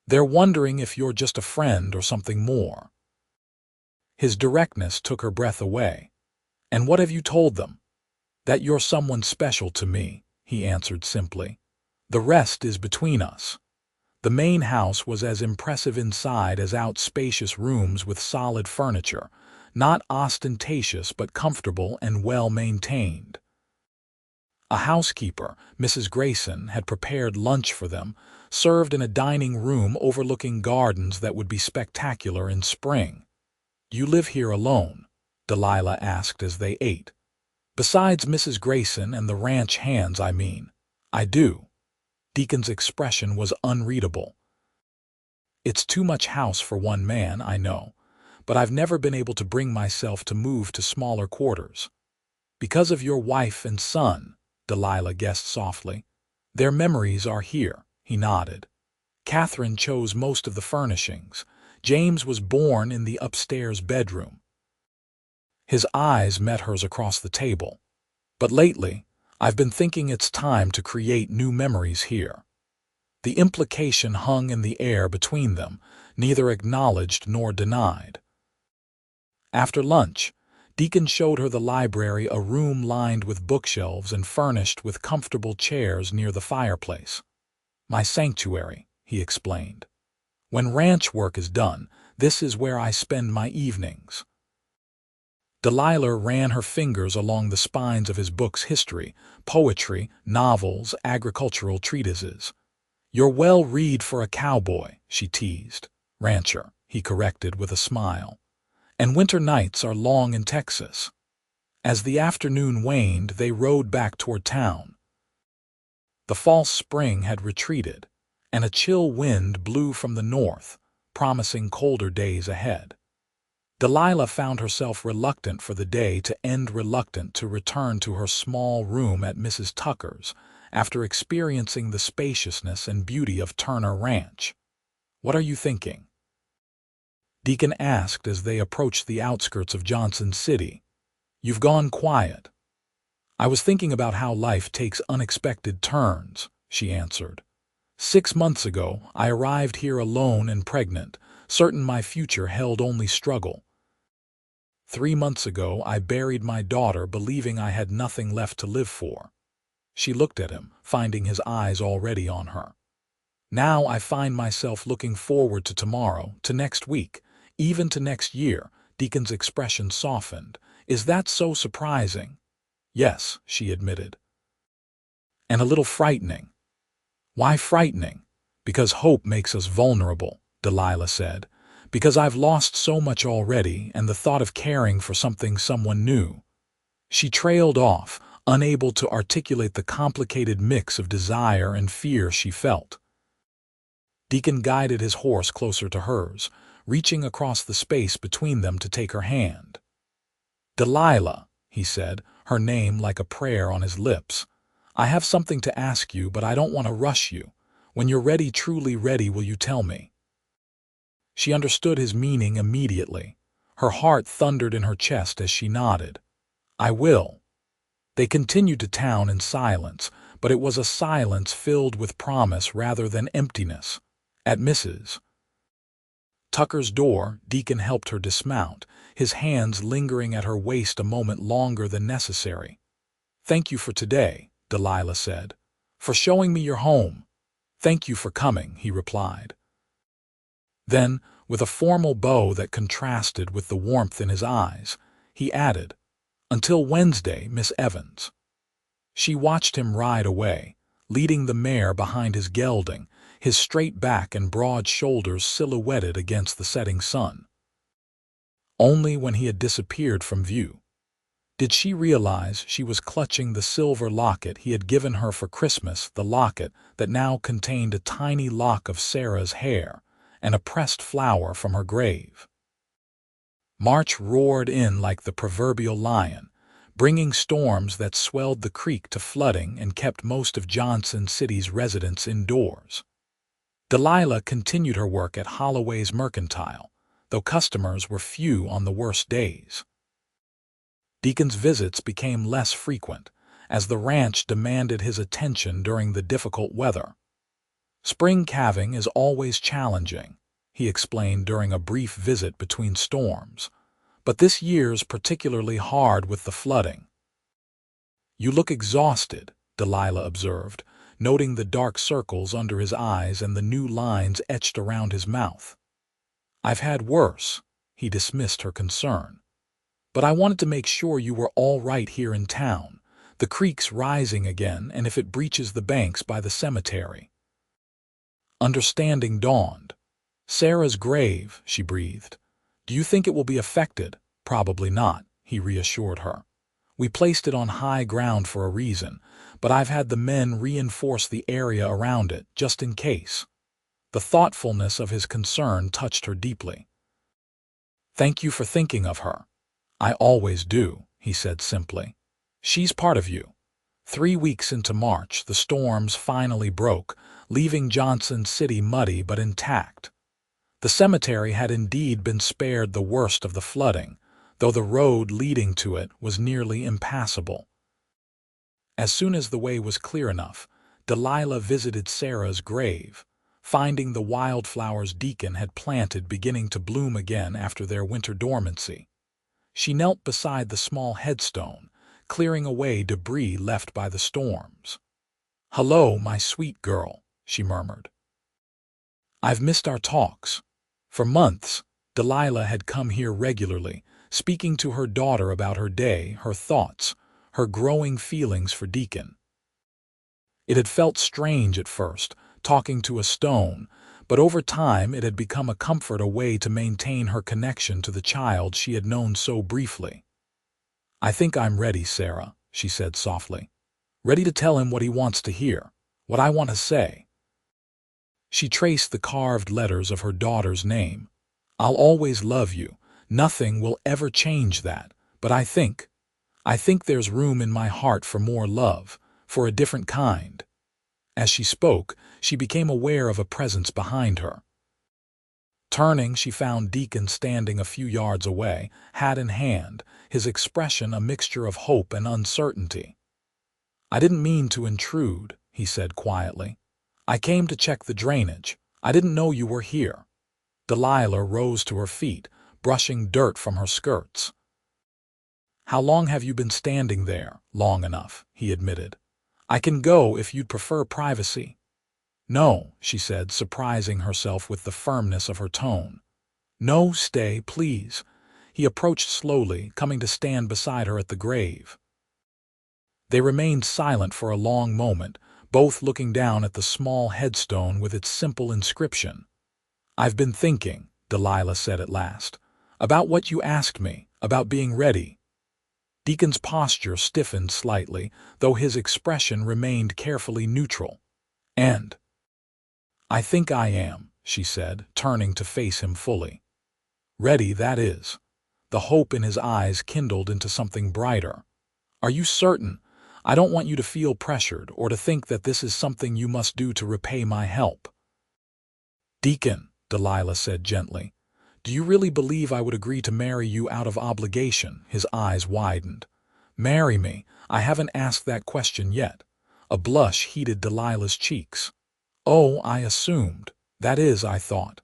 "They're wondering if you're just a friend or something more." His directness took her breath away. "And what have you told them?" "That you're someone special to me," he answered simply. "The rest is between us." The main house was as impressive inside as out, spacious rooms with solid furniture, not ostentatious but comfortable and well-maintained. A housekeeper, Mrs. Grayson, had prepared lunch for them, served in a dining room overlooking gardens that would be spectacular in spring. "You live here alone?" Delilah asked as they ate. "Besides Mrs. Grayson and the ranch hands, I mean." "I do." Deacon's expression was unreadable. "It's too much house for one man, I know, but I've never been able to bring myself to move to smaller quarters." "Because of your wife and son," Delilah guessed softly. "Their memories are here," he nodded. "Catherine chose most of the furnishings. James was born in the upstairs bedroom." His eyes met hers across the table. "But lately, I've been thinking it's time to create new memories here." The implication hung in the air between them, neither acknowledged nor denied. After lunch, Deacon showed her the library, a room lined with bookshelves and furnished with comfortable chairs near the fireplace. "My sanctuary," he explained. "When ranch work is done, this is where I spend my evenings." Delilah ran her fingers along the spines of his books: history, poetry, novels, agricultural treatises. "You're well read for a cowboy," she teased. "Rancher," he corrected with a smile. "And winter nights are long in Texas." As the afternoon waned, they rode back toward town. The false spring had retreated, and a chill wind blew from the north, promising colder days ahead. Delilah found herself reluctant for the day to end, reluctant to return to her small room at Mrs. Tucker's after experiencing the spaciousness and beauty of Turner Ranch. "What are you thinking?" Deacon asked as they approached the outskirts of Johnson City. "You've gone quiet." "I was thinking about how life takes unexpected turns," she answered. 6 months ago, I arrived here alone and pregnant, certain my future held only struggle. 3 months ago, I buried my daughter, believing I had nothing left to live for." She looked at him, finding his eyes already on her. "Now I find myself looking forward to tomorrow, to next week, even to next year." Deacon's expression softened. "Is that so surprising?" "Yes," she admitted. "And a little frightening." "Why frightening?" "Because hope makes us vulnerable," Delilah said. "Because I've lost so much already, and the thought of caring for someone new." She trailed off, unable to articulate the complicated mix of desire and fear she felt. Deacon guided his horse closer to hers, reaching across the space between them to take her hand. "Delilah," he said, her name like a prayer on his lips, "I have something to ask you, but I don't want to rush you. When you're ready, truly ready, will you tell me?" She understood his meaning immediately. Her heart thundered in her chest as she nodded. "I will." They continued to town in silence, but it was a silence filled with promise rather than emptiness. At Mrs. Tucker's door, Deacon helped her dismount, his hands lingering at her waist a moment longer than necessary. "Thank you for today," Delilah said. "For showing me your home." "Thank you for coming," he replied. Then, with a formal bow that contrasted with the warmth in his eyes, he added, "Until Wednesday, Miss Evans." She watched him ride away, leading the mare behind his gelding, his straight back and broad shoulders silhouetted against the setting sun. Only when he had disappeared from view did she realize she was clutching the silver locket he had given her for Christmas, the locket that now contained a tiny lock of Sarah's hair and a pressed flower from her grave. March roared in like the proverbial lion, bringing storms that swelled the creek to flooding and kept most of Johnson City's residents indoors. Delilah continued her work at Holloway's Mercantile, though customers were few on the worst days. Deacon's visits became less frequent, as the ranch demanded his attention during the difficult weather. "Spring calving is always challenging," he explained during a brief visit between storms, "but this year's particularly hard with the flooding." "You look exhausted," Delilah observed, noting the dark circles under his eyes and the new lines etched around his mouth. "I've had worse," he dismissed her concern. "But I wanted to make sure you were all right here in town. The creek's rising again, and if it breaches the banks by the cemetery." Understanding dawned. "Sarah's grave," she breathed. "Do you think it will be affected?" "Probably not," he reassured her. "We placed it on high ground for a reason, but I've had the men reinforce the area around it, just in case." The thoughtfulness of his concern touched her deeply. "Thank you for thinking of her." "I always do," he said simply. "She's part of you." 3 weeks into March, the storms finally broke, leaving Johnson City muddy but intact. The cemetery had indeed been spared the worst of the flooding, though the road leading to it was nearly impassable. As soon as the way was clear enough, Delilah visited Sarah's grave, finding the wildflowers Deacon had planted beginning to bloom again after their winter dormancy. She knelt beside the small headstone, clearing away debris left by the storms. "Hello, my sweet girl," she murmured. "I've missed our talks." For months, Delilah had come here regularly, speaking to her daughter about her day, her thoughts, her growing feelings for Deacon. It had felt strange at first, talking to a stone, but over time it had become a comfort, a way to maintain her connection to the child she had known so briefly. "I think I'm ready, Sarah," she said softly. "Ready to tell him what he wants to hear, what I want to say." She traced the carved letters of her daughter's name. "I'll always love you. Nothing will ever change that, but I think there's room in my heart for more love, for a different kind." As she spoke, she became aware of a presence behind her. Turning, she found Deacon standing a few yards away, hat in hand, his expression a mixture of hope and uncertainty. "I didn't mean to intrude," he said quietly. "I came to check the drainage. I didn't know you were here." Delilah rose to her feet, brushing dirt from her skirts. "How long have you been standing there?" "Long enough," he admitted. "I can go if you'd prefer privacy." "No," she said, surprising herself with the firmness of her tone. "No, stay, please." He approached slowly, coming to stand beside her at the grave. They remained silent for a long moment, both looking down at the small headstone with its simple inscription. "I've been thinking," Delilah said at last, "about what you asked me, about being ready." Deacon's posture stiffened slightly, though his expression remained carefully neutral. "And I think I am," she said, turning to face him fully. "Ready, that is." The hope in his eyes kindled into something brighter. "Are you certain? I don't want you to feel pressured or to think that this is something you must do to repay my help." "Deacon," Delilah said gently, "do you really believe I would agree to marry you out of obligation?" His eyes widened. "Marry me? I haven't asked that question yet." A blush heated Delilah's cheeks. "Oh, I assumed. That is, I thought."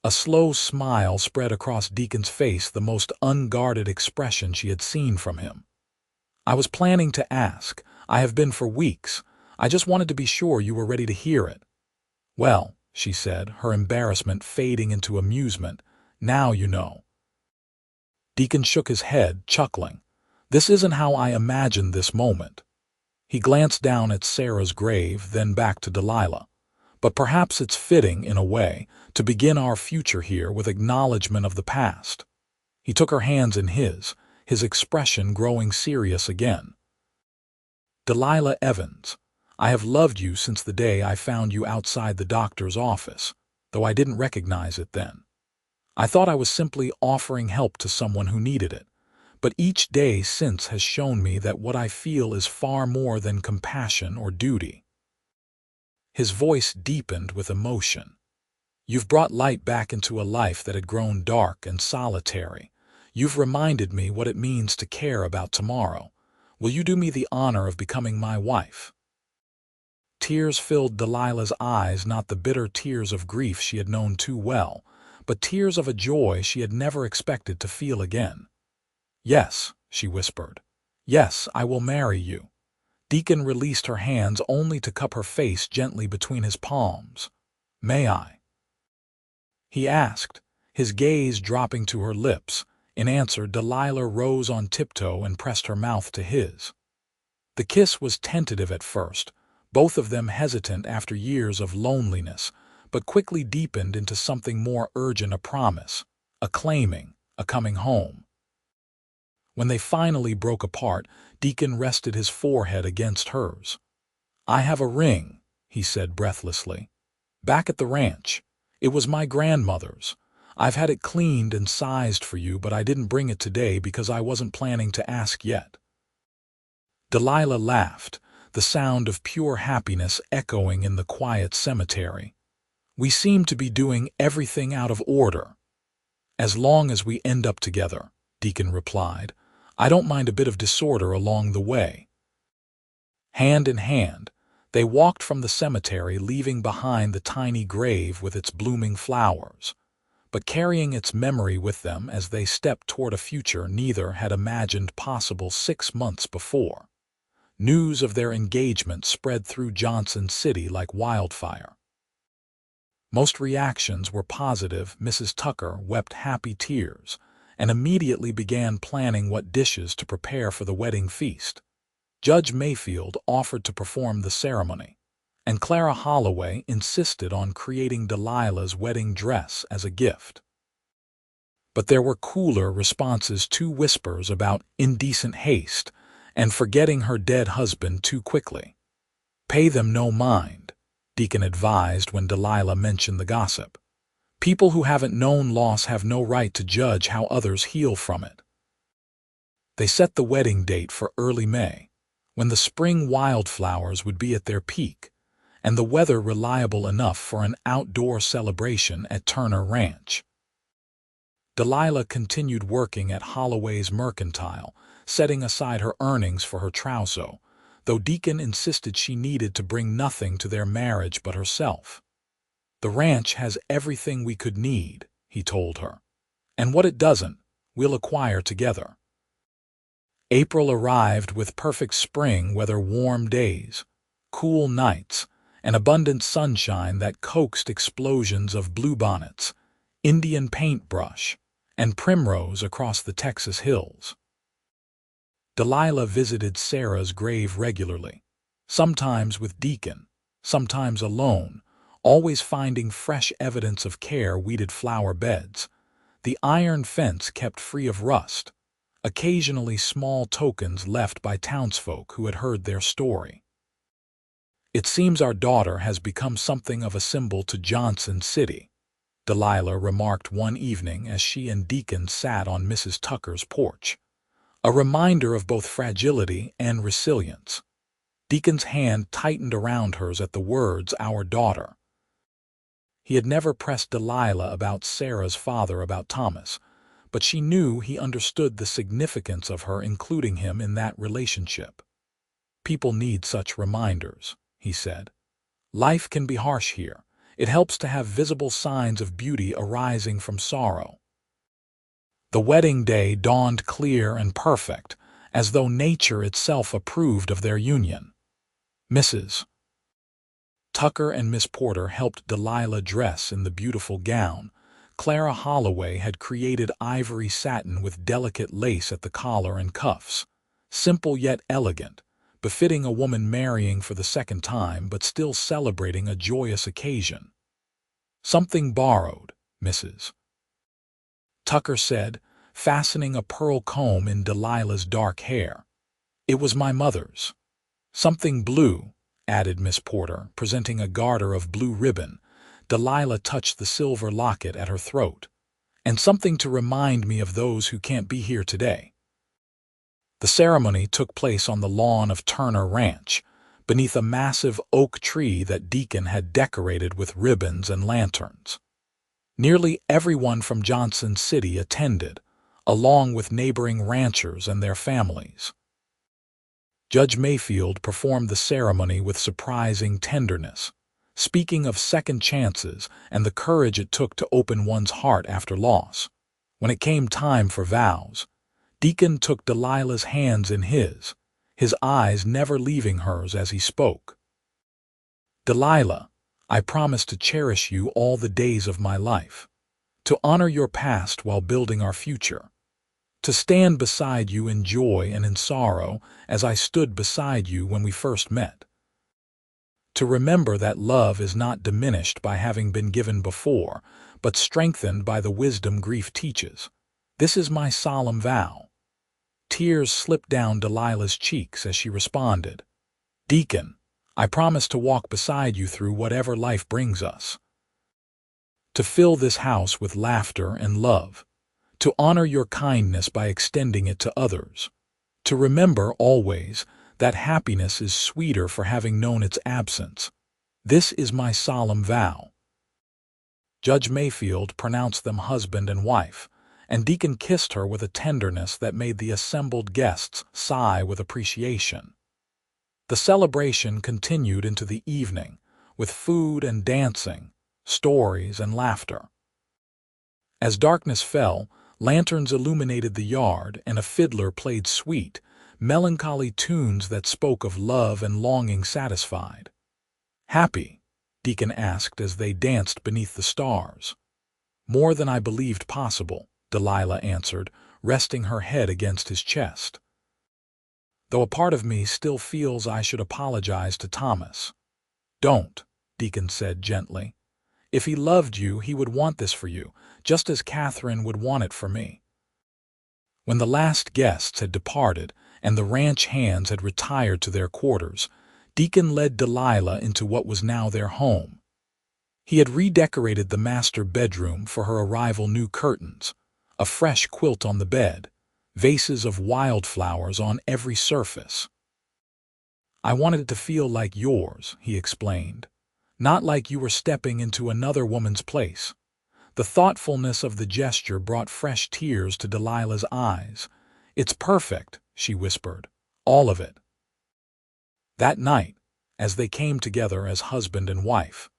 A slow smile spread across Deacon's face, the most unguarded expression she had seen from him. "I was planning to ask. I have been for weeks. I just wanted to be sure you were ready to hear it." "Well," she said, her embarrassment fading into amusement, "now you know." Deacon shook his head, chuckling. "This isn't how I imagined this moment." He glanced down at Sarah's grave, then back to Delilah. "But perhaps it's fitting, in a way, to begin our future here with acknowledgement of the past." He took her hands in his expression growing serious again. "Delilah Evans, I have loved you since the day I found you outside the doctor's office, though I didn't recognize it then. I thought I was simply offering help to someone who needed it, but each day since has shown me that what I feel is far more than compassion or duty." His voice deepened with emotion. "You've brought light back into a life that had grown dark and solitary. You've reminded me what it means to care about tomorrow. Will you do me the honor of becoming my wife?" Tears filled Delilah's eyes, not the bitter tears of grief she had known too well, but tears of a joy she had never expected to feel again. "Yes," she whispered. "Yes, I will marry you." Deacon released her hands only to cup her face gently between his palms. "May I?" he asked, his gaze dropping to her lips. In answer, Delilah rose on tiptoe and pressed her mouth to his. The kiss was tentative at first, both of them hesitant after years of loneliness, but quickly deepened into something more urgent, a promise, a claiming, a coming home. When they finally broke apart, Deacon rested his forehead against hers. "I have a ring," he said breathlessly. "Back at the ranch. It was my grandmother's. I've had it cleaned and sized for you, but I didn't bring it today because I wasn't planning to ask yet." Delilah laughed, the sound of pure happiness echoing in the quiet cemetery. "We seem to be doing everything out of order." "As long as we end up together," Deacon replied. "I don't mind a bit of disorder along the way." Hand in hand, they walked from the cemetery, leaving behind the tiny grave with its blooming flowers, but carrying its memory with them as they stepped toward a future neither had imagined possible 6 months before. News of their engagement spread through Johnson City like wildfire. Most reactions were positive. Mrs. Tucker wept happy tears and immediately began planning what dishes to prepare for the wedding feast. Judge Mayfield offered to perform the ceremony, and Clara Holloway insisted on creating Delilah's wedding dress as a gift. But there were cooler responses to whispers about indecent haste and forgetting her dead husband too quickly. "Pay them no mind," Deacon advised when Delilah mentioned the gossip. "People who haven't known loss have no right to judge how others heal from it." They set the wedding date for early May, when the spring wildflowers would be at their peak, and the weather reliable enough for an outdoor celebration at Turner Ranch. Delilah continued working at Holloway's Mercantile, setting aside her earnings for her trousseau, though Deacon insisted she needed to bring nothing to their marriage but herself. "The ranch has everything we could need," he told her, "and what it doesn't, we'll acquire together." April arrived with perfect spring weather, warm days, cool nights, and abundant sunshine that coaxed explosions of bluebonnets, Indian paintbrush, and primrose across the Texas hills. Delilah visited Sarah's grave regularly, sometimes with Deacon, sometimes alone, always finding fresh evidence of care: weeded flower beds, the iron fence kept free of rust, occasionally small tokens left by townsfolk who had heard their story. "It seems our daughter has become something of a symbol to Johnson City," Delilah remarked one evening as she and Deacon sat on Mrs. Tucker's porch. "A reminder of both fragility and resilience." Deacon's hand tightened around hers at the words, "our daughter." He had never pressed Delilah about Sarah's father, about Thomas, but she knew he understood the significance of her including him in that relationship. "People need such reminders," he said. "Life can be harsh here. It helps to have visible signs of beauty arising from sorrow." The wedding day dawned clear and perfect, as though nature itself approved of their union. Mrs. Tucker and Miss Porter helped Delilah dress in the beautiful gown. Clara Holloway had created ivory satin with delicate lace at the collar and cuffs, simple yet elegant, befitting a woman marrying for the second time but still celebrating a joyous occasion. "Something borrowed," Mrs. Tucker said, fastening a pearl comb in Delilah's dark hair. "It was my mother's." "Something blue," added Miss Porter, presenting a garter of blue ribbon. Delilah touched the silver locket at her throat. "And something to remind me of those who can't be here today." The ceremony took place on the lawn of Turner Ranch, beneath a massive oak tree that Deacon had decorated with ribbons and lanterns. Nearly everyone from Johnson City attended, along with neighboring ranchers and their families. Judge Mayfield performed the ceremony with surprising tenderness, speaking of second chances and the courage it took to open one's heart after loss. When it came time for vows, Deacon took Delilah's hands in his eyes never leaving hers as he spoke. "Delilah, I promise to cherish you all the days of my life, to honor your past while building our future, to stand beside you in joy and in sorrow as I stood beside you when we first met, to remember that love is not diminished by having been given before, but strengthened by the wisdom grief teaches. This is my solemn vow." Tears slipped down Delilah's cheeks as she responded, "Deacon, I promise to walk beside you through whatever life brings us, to fill this house with laughter and love, to honor your kindness by extending it to others, to remember always that happiness is sweeter for having known its absence. This is my solemn vow." Judge Mayfield pronounced them husband and wife, and Deacon kissed her with a tenderness that made the assembled guests sigh with appreciation. The celebration continued into the evening, with food and dancing, stories and laughter. As darkness fell, lanterns illuminated the yard and a fiddler played sweet, melancholy tunes that spoke of love and longing satisfied. "Happy?" Deacon asked as they danced beneath the stars. "More than I believed possible," Delilah answered, resting her head against his chest. "Though a part of me still feels I should apologize to Thomas." "Don't," Deacon said gently. "If he loved you, he would want this for you, just as Catherine would want it for me." When the last guests had departed and the ranch hands had retired to their quarters, Deacon led Delilah into what was now their home. He had redecorated the master bedroom for her arrival, new curtains, a fresh quilt on the bed, vases of wildflowers on every surface. "I wanted it to feel like yours," he explained, "not like you were stepping into another woman's place." The thoughtfulness of the gesture brought fresh tears to Delilah's eyes. "It's perfect," she whispered, "all of it." That night, as they came together as husband and wife,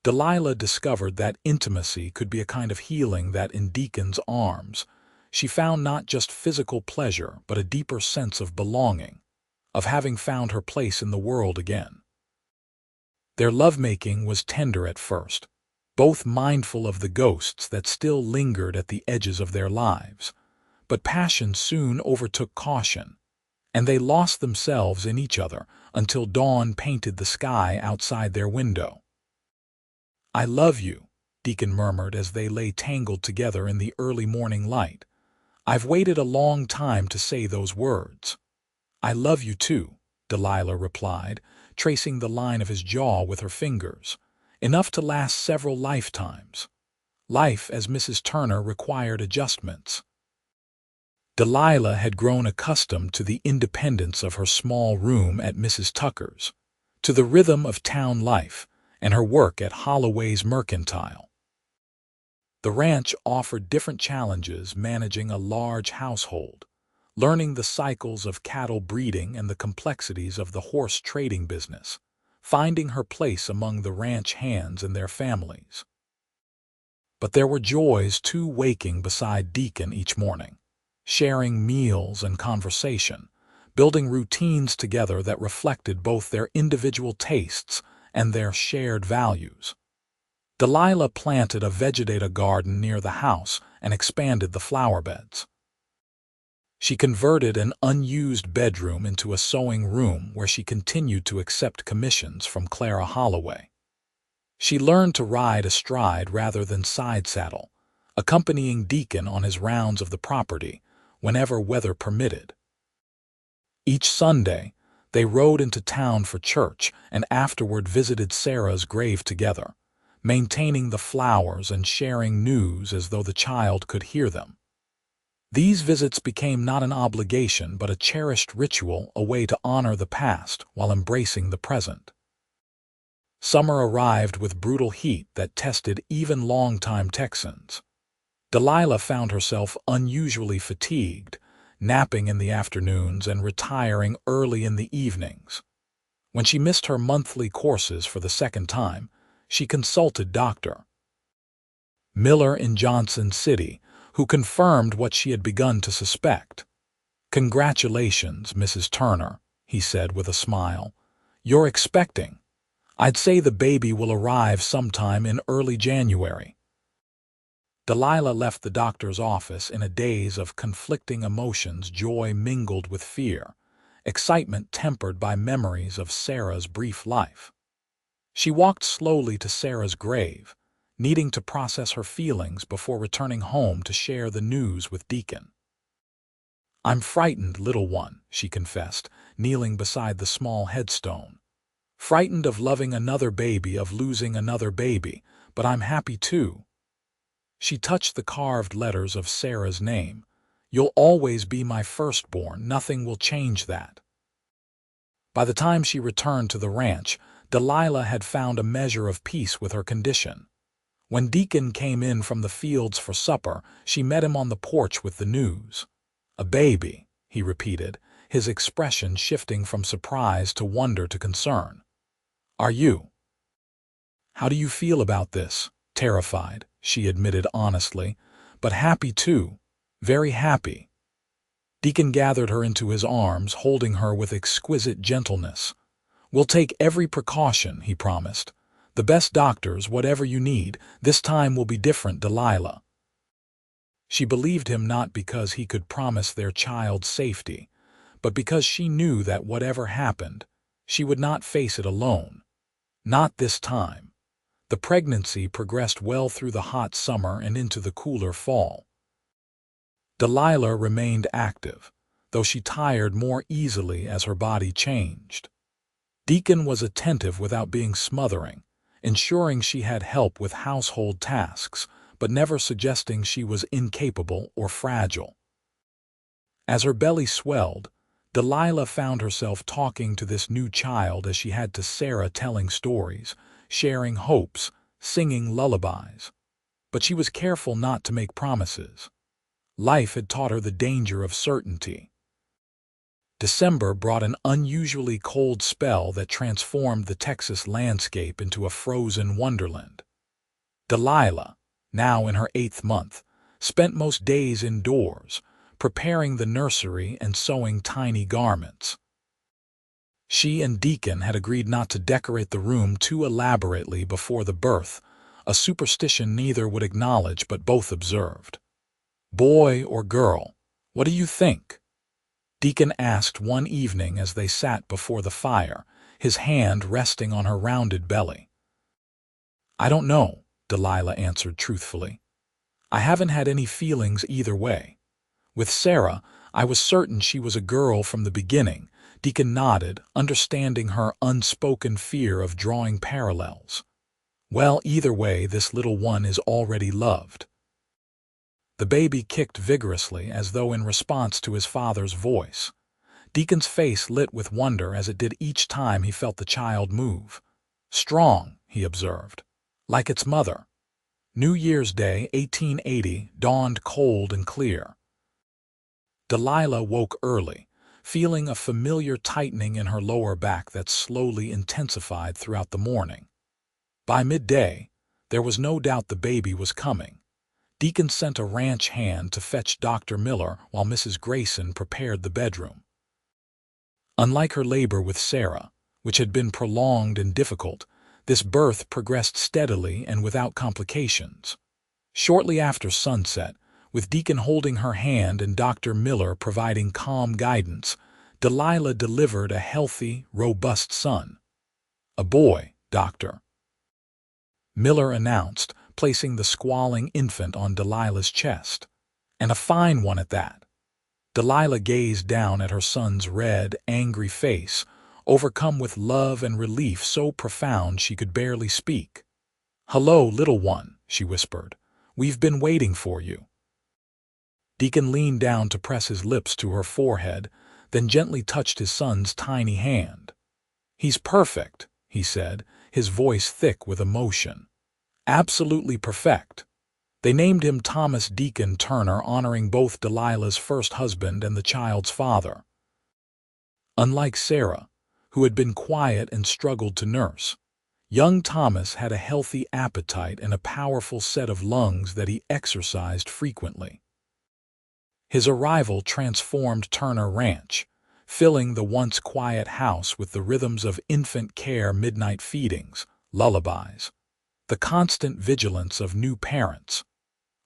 Delilah discovered that intimacy could be a kind of healing, that in Deacon's arms she found not just physical pleasure but a deeper sense of belonging, of having found her place in the world again. Their lovemaking was tender at first, both mindful of the ghosts that still lingered at the edges of their lives, but passion soon overtook caution, and they lost themselves in each other until dawn painted the sky outside their window. "I love you," Deacon murmured as they lay tangled together in the early morning light. "I've waited a long time to say those words." "I love you too," Delilah replied, tracing the line of his jaw with her fingers, enough to last several lifetimes. Life, as Mrs. Turner, required adjustments. Delilah had grown accustomed to the independence of her small room at Mrs. Tucker's, to the rhythm of town life, and her work at Holloway's Mercantile. The ranch offered different challenges managing a large household, learning the cycles of cattle breeding and the complexities of the horse trading business, finding her place among the ranch hands and their families. But there were joys too, waking beside Deacon each morning, sharing meals and conversation, building routines together that reflected both their individual tastes and their shared values. Delilah planted a vegetative garden near the house and expanded the flower beds. She converted an unused bedroom into a sewing room where she continued to accept commissions from Clara Holloway. She learned to ride astride rather than side saddle, accompanying Deacon on his rounds of the property whenever weather permitted. Each Sunday, they rode into town for church and afterward visited Sarah's grave together, maintaining the flowers and sharing news as though the child could hear them. These visits became not an obligation but a cherished ritual, a way to honor the past while embracing the present. Summer arrived with brutal heat that tested even longtime Texans. Delilah found herself unusually fatigued, napping in the afternoons and retiring early in the evenings. When she missed her monthly courses for the second time, she consulted Dr. Miller in Johnson City, who confirmed what she had begun to suspect. "Congratulations, Mrs. Turner," he said with a smile. "You're expecting. I'd say the baby will arrive sometime in early January." Delilah left the doctor's office in a daze of conflicting emotions, joy mingled with fear, excitement tempered by memories of Sarah's brief life. She walked slowly to Sarah's grave, needing to process her feelings before returning home to share the news with Deacon. "I'm frightened, little one," she confessed, kneeling beside the small headstone. "Frightened of loving another baby, of losing another baby, but I'm happy too." She touched the carved letters of Sarah's name. "You'll always be my firstborn, nothing will change that." By the time she returned to the ranch, Delilah had found a measure of peace with her condition. When Deacon came in from the fields for supper, she met him on the porch with the news. "A baby," he repeated, his expression shifting from surprise to wonder to concern. "Are you? How do you feel about this?" "Terrified," she admitted honestly, "but happy too, very happy." Deacon gathered her into his arms, holding her with exquisite gentleness. "We'll take every precaution," he promised. "The best doctors, whatever you need. This time will be different, Delilah." She believed him not because he could promise their child's safety, but because she knew that whatever happened, she would not face it alone. Not this time. The pregnancy progressed well through the hot summer and into the cooler fall. Delilah remained active, though she tired more easily as her body changed. Deacon was attentive without being smothering, ensuring she had help with household tasks, but never suggesting she was incapable or fragile. As her belly swelled, Delilah found herself talking to this new child as she had to Sarah, telling stories, sharing hopes, singing lullabies. But she was careful not to make promises. Life had taught her the danger of certainty. December brought an unusually cold spell that transformed the Texas landscape into a frozen wonderland. Delilah, now in her 8th month, spent most days indoors, preparing the nursery and sewing tiny garments. She and Deacon had agreed not to decorate the room too elaborately before the birth, a superstition neither would acknowledge but both observed. "Boy or girl, what do you think?" Deacon asked one evening as they sat before the fire, his hand resting on her rounded belly. "I don't know," Delilah answered truthfully. "I haven't had any feelings either way. With Sarah, I was certain she was a girl from the beginning." Deacon nodded, understanding her unspoken fear of drawing parallels. "Well, either way, this little one is already loved." The baby kicked vigorously as though in response to his father's voice. Deacon's face lit with wonder as it did each time he felt the child move. "Strong," he observed, "like its mother." New Year's Day, 1880, dawned cold and clear. Delilah woke early, feeling a familiar tightening in her lower back that slowly intensified throughout the morning. By midday, there was no doubt the baby was coming. Deacon sent a ranch hand to fetch Dr. Miller while Mrs. Grayson prepared the bedroom. Unlike her labor with Sarah, which had been prolonged and difficult, this birth progressed steadily and without complications. Shortly after sunset, with Deacon holding her hand and Dr. Miller providing calm guidance, Delilah delivered a healthy, robust son. "A boy, Doctor," Miller announced, placing the squalling infant on Delilah's chest. "And a fine one at that." Delilah gazed down at her son's red, angry face, overcome with love and relief so profound she could barely speak. "Hello, little one," she whispered. "We've been waiting for you." Deacon leaned down to press his lips to her forehead, then gently touched his son's tiny hand. "He's perfect," he said, his voice thick with emotion. "Absolutely perfect." They named him Thomas Deacon Turner, honoring both Delilah's first husband and the child's father. Unlike Sarah, who had been quiet and struggled to nurse, young Thomas had a healthy appetite and a powerful set of lungs that he exercised frequently. His arrival transformed Turner Ranch, filling the once quiet house with the rhythms of infant care, midnight feedings, lullabies, the constant vigilance of new parents.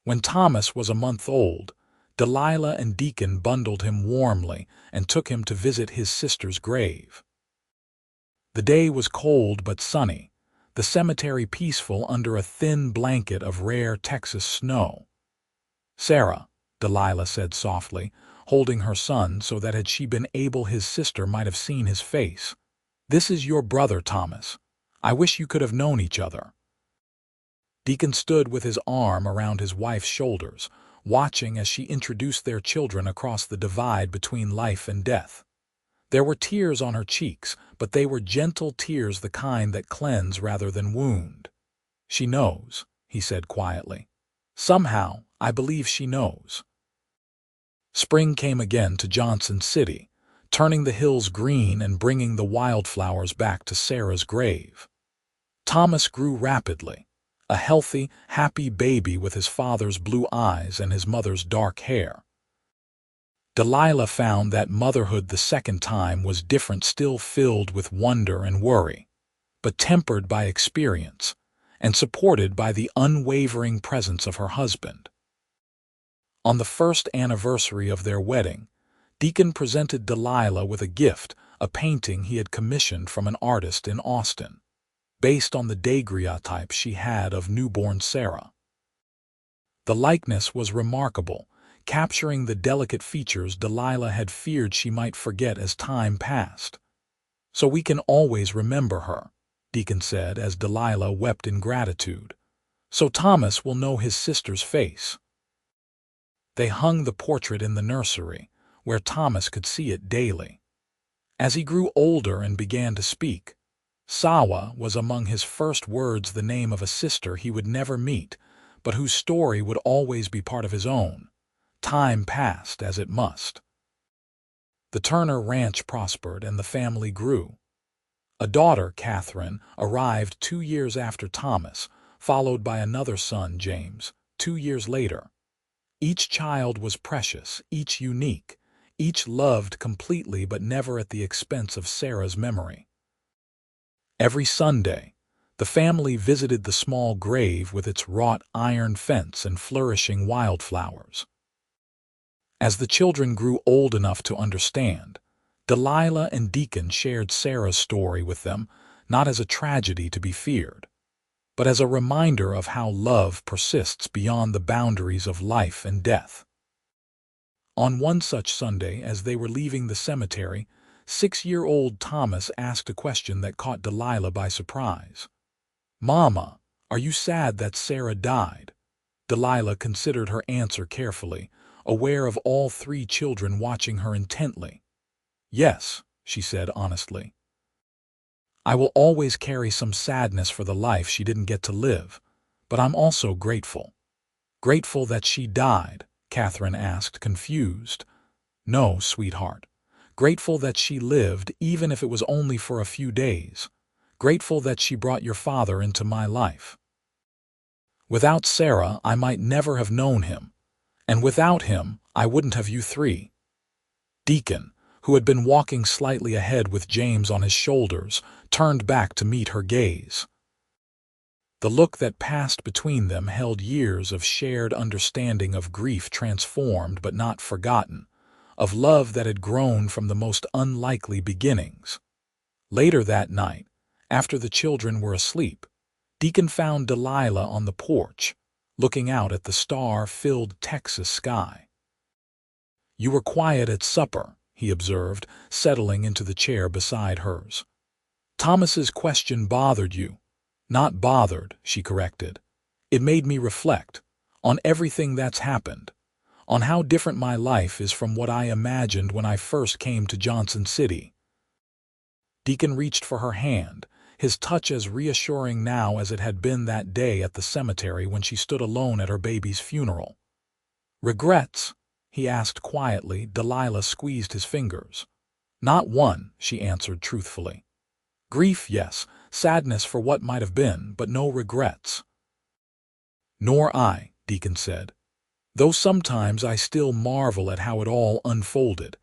When Thomas was a month old, Delilah and Deacon bundled him warmly and took him to visit his sister's grave. The day was cold but sunny, the cemetery peaceful under a thin blanket of rare Texas snow. "Sarah," Delilah said softly, holding her son so that had she been able his sister might have seen his face. "This is your brother, Thomas. I wish you could have known each other." Deacon stood with his arm around his wife's shoulders, watching as she introduced their children across the divide between life and death. There were tears on her cheeks, but they were gentle tears, the kind that cleanse rather than wound. "She knows," he said quietly. "Somehow, I believe she knows." Spring came again to Johnson City, turning the hills green and bringing the wildflowers back to Sarah's grave. Thomas grew rapidly, a healthy, happy baby with his father's blue eyes and his mother's dark hair. Delilah found that motherhood the second time was different, still filled with wonder and worry, but tempered by experience and supported by the unwavering presence of her husband. On the first anniversary of their wedding, Deacon presented Delilah with a gift, a painting he had commissioned from an artist in Austin, based on the daguerreotype she had of newborn Sarah. The likeness was remarkable, capturing the delicate features Delilah had feared she might forget as time passed. "So we can always remember her," Deacon said as Delilah wept in gratitude. "So Thomas will know his sister's face." They hung the portrait in the nursery, where Thomas could see it daily. As he grew older and began to speak, Sawa was among his first words, the name of a sister he would never meet, but whose story would always be part of his own. Time passed as it must. The Turner Ranch prospered and the family grew. A daughter, Catherine, arrived 2 years after Thomas, followed by another son, James, 2 years later. Each child was precious, each unique, each loved completely but never at the expense of Sarah's memory. Every Sunday, the family visited the small grave with its wrought iron fence and flourishing wildflowers. As the children grew old enough to understand, Delilah and Deacon shared Sarah's story with them, not as a tragedy to be feared, but as a reminder of how love persists beyond the boundaries of life and death. On one such Sunday, as they were leaving the cemetery, 6-year-old Thomas asked a question that caught Delilah by surprise. "Mama, are you sad that Sarah died?" Delilah considered her answer carefully, aware of all 3 children watching her intently. "Yes," she said honestly. "I will always carry some sadness for the life she didn't get to live, But I'm also grateful. Grateful that she died, Catherine asked, confused. No, sweetheart. Grateful that she lived, even if it was only for a few days. Grateful that she brought your father into my life. Without Sarah, I might never have known him. And without him, I wouldn't have you three. Deacon, who had been walking slightly ahead with James on his shoulders, turned back to meet her gaze. The look that passed between them held years of shared understanding of grief transformed but not forgotten, of love that had grown from the most unlikely beginnings. Later that night, after the children were asleep, Deacon found Delilah on the porch, looking out at the star-filled Texas sky. "You were quiet at supper," he observed, settling into the chair beside hers. "Thomas's question bothered you." "Not bothered," she corrected. "It made me reflect on everything that's happened, on how different my life is from what I imagined when I first came to Johnson City." Deacon reached for her hand, his touch as reassuring now as it had been that day at the cemetery when she stood alone at her baby's funeral. "Regrets?" he asked quietly. Delilah squeezed his fingers. "Not one," she answered truthfully. "Grief, yes, sadness for what might have been, but no regrets." "Nor I," Deacon said. "Though sometimes I still marvel at how it all unfolded.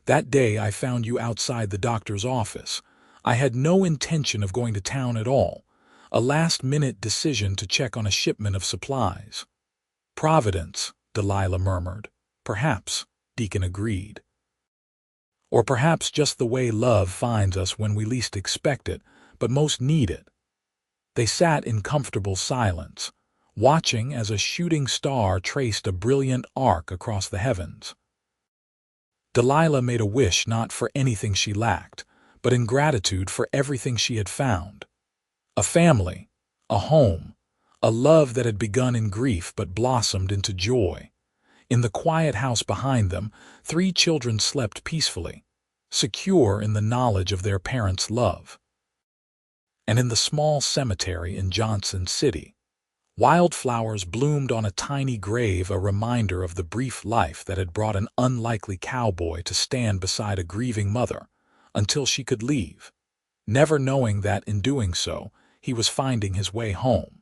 That day I found you outside the doctor's office. I had no intention of going to town at all. A last-minute decision to check on a shipment of supplies." "Providence," Delilah murmured. "Perhaps," Deacon agreed. "Or perhaps just the way love finds us when we least expect it, but most need it." They sat in comfortable silence, watching as a shooting star traced a brilliant arc across the heavens. Delilah made a wish not for anything she lacked, but in gratitude for everything she had found. A family, a home, a love that had begun in grief but blossomed into joy. In the quiet house behind them, 3 children slept peacefully, secure in the knowledge of their parents' love. And in the small cemetery in Johnson City, wildflowers bloomed on a tiny grave, a reminder of the brief life that had brought an unlikely cowboy to stand beside a grieving mother until she could leave, never knowing that in doing so, he was finding his way home.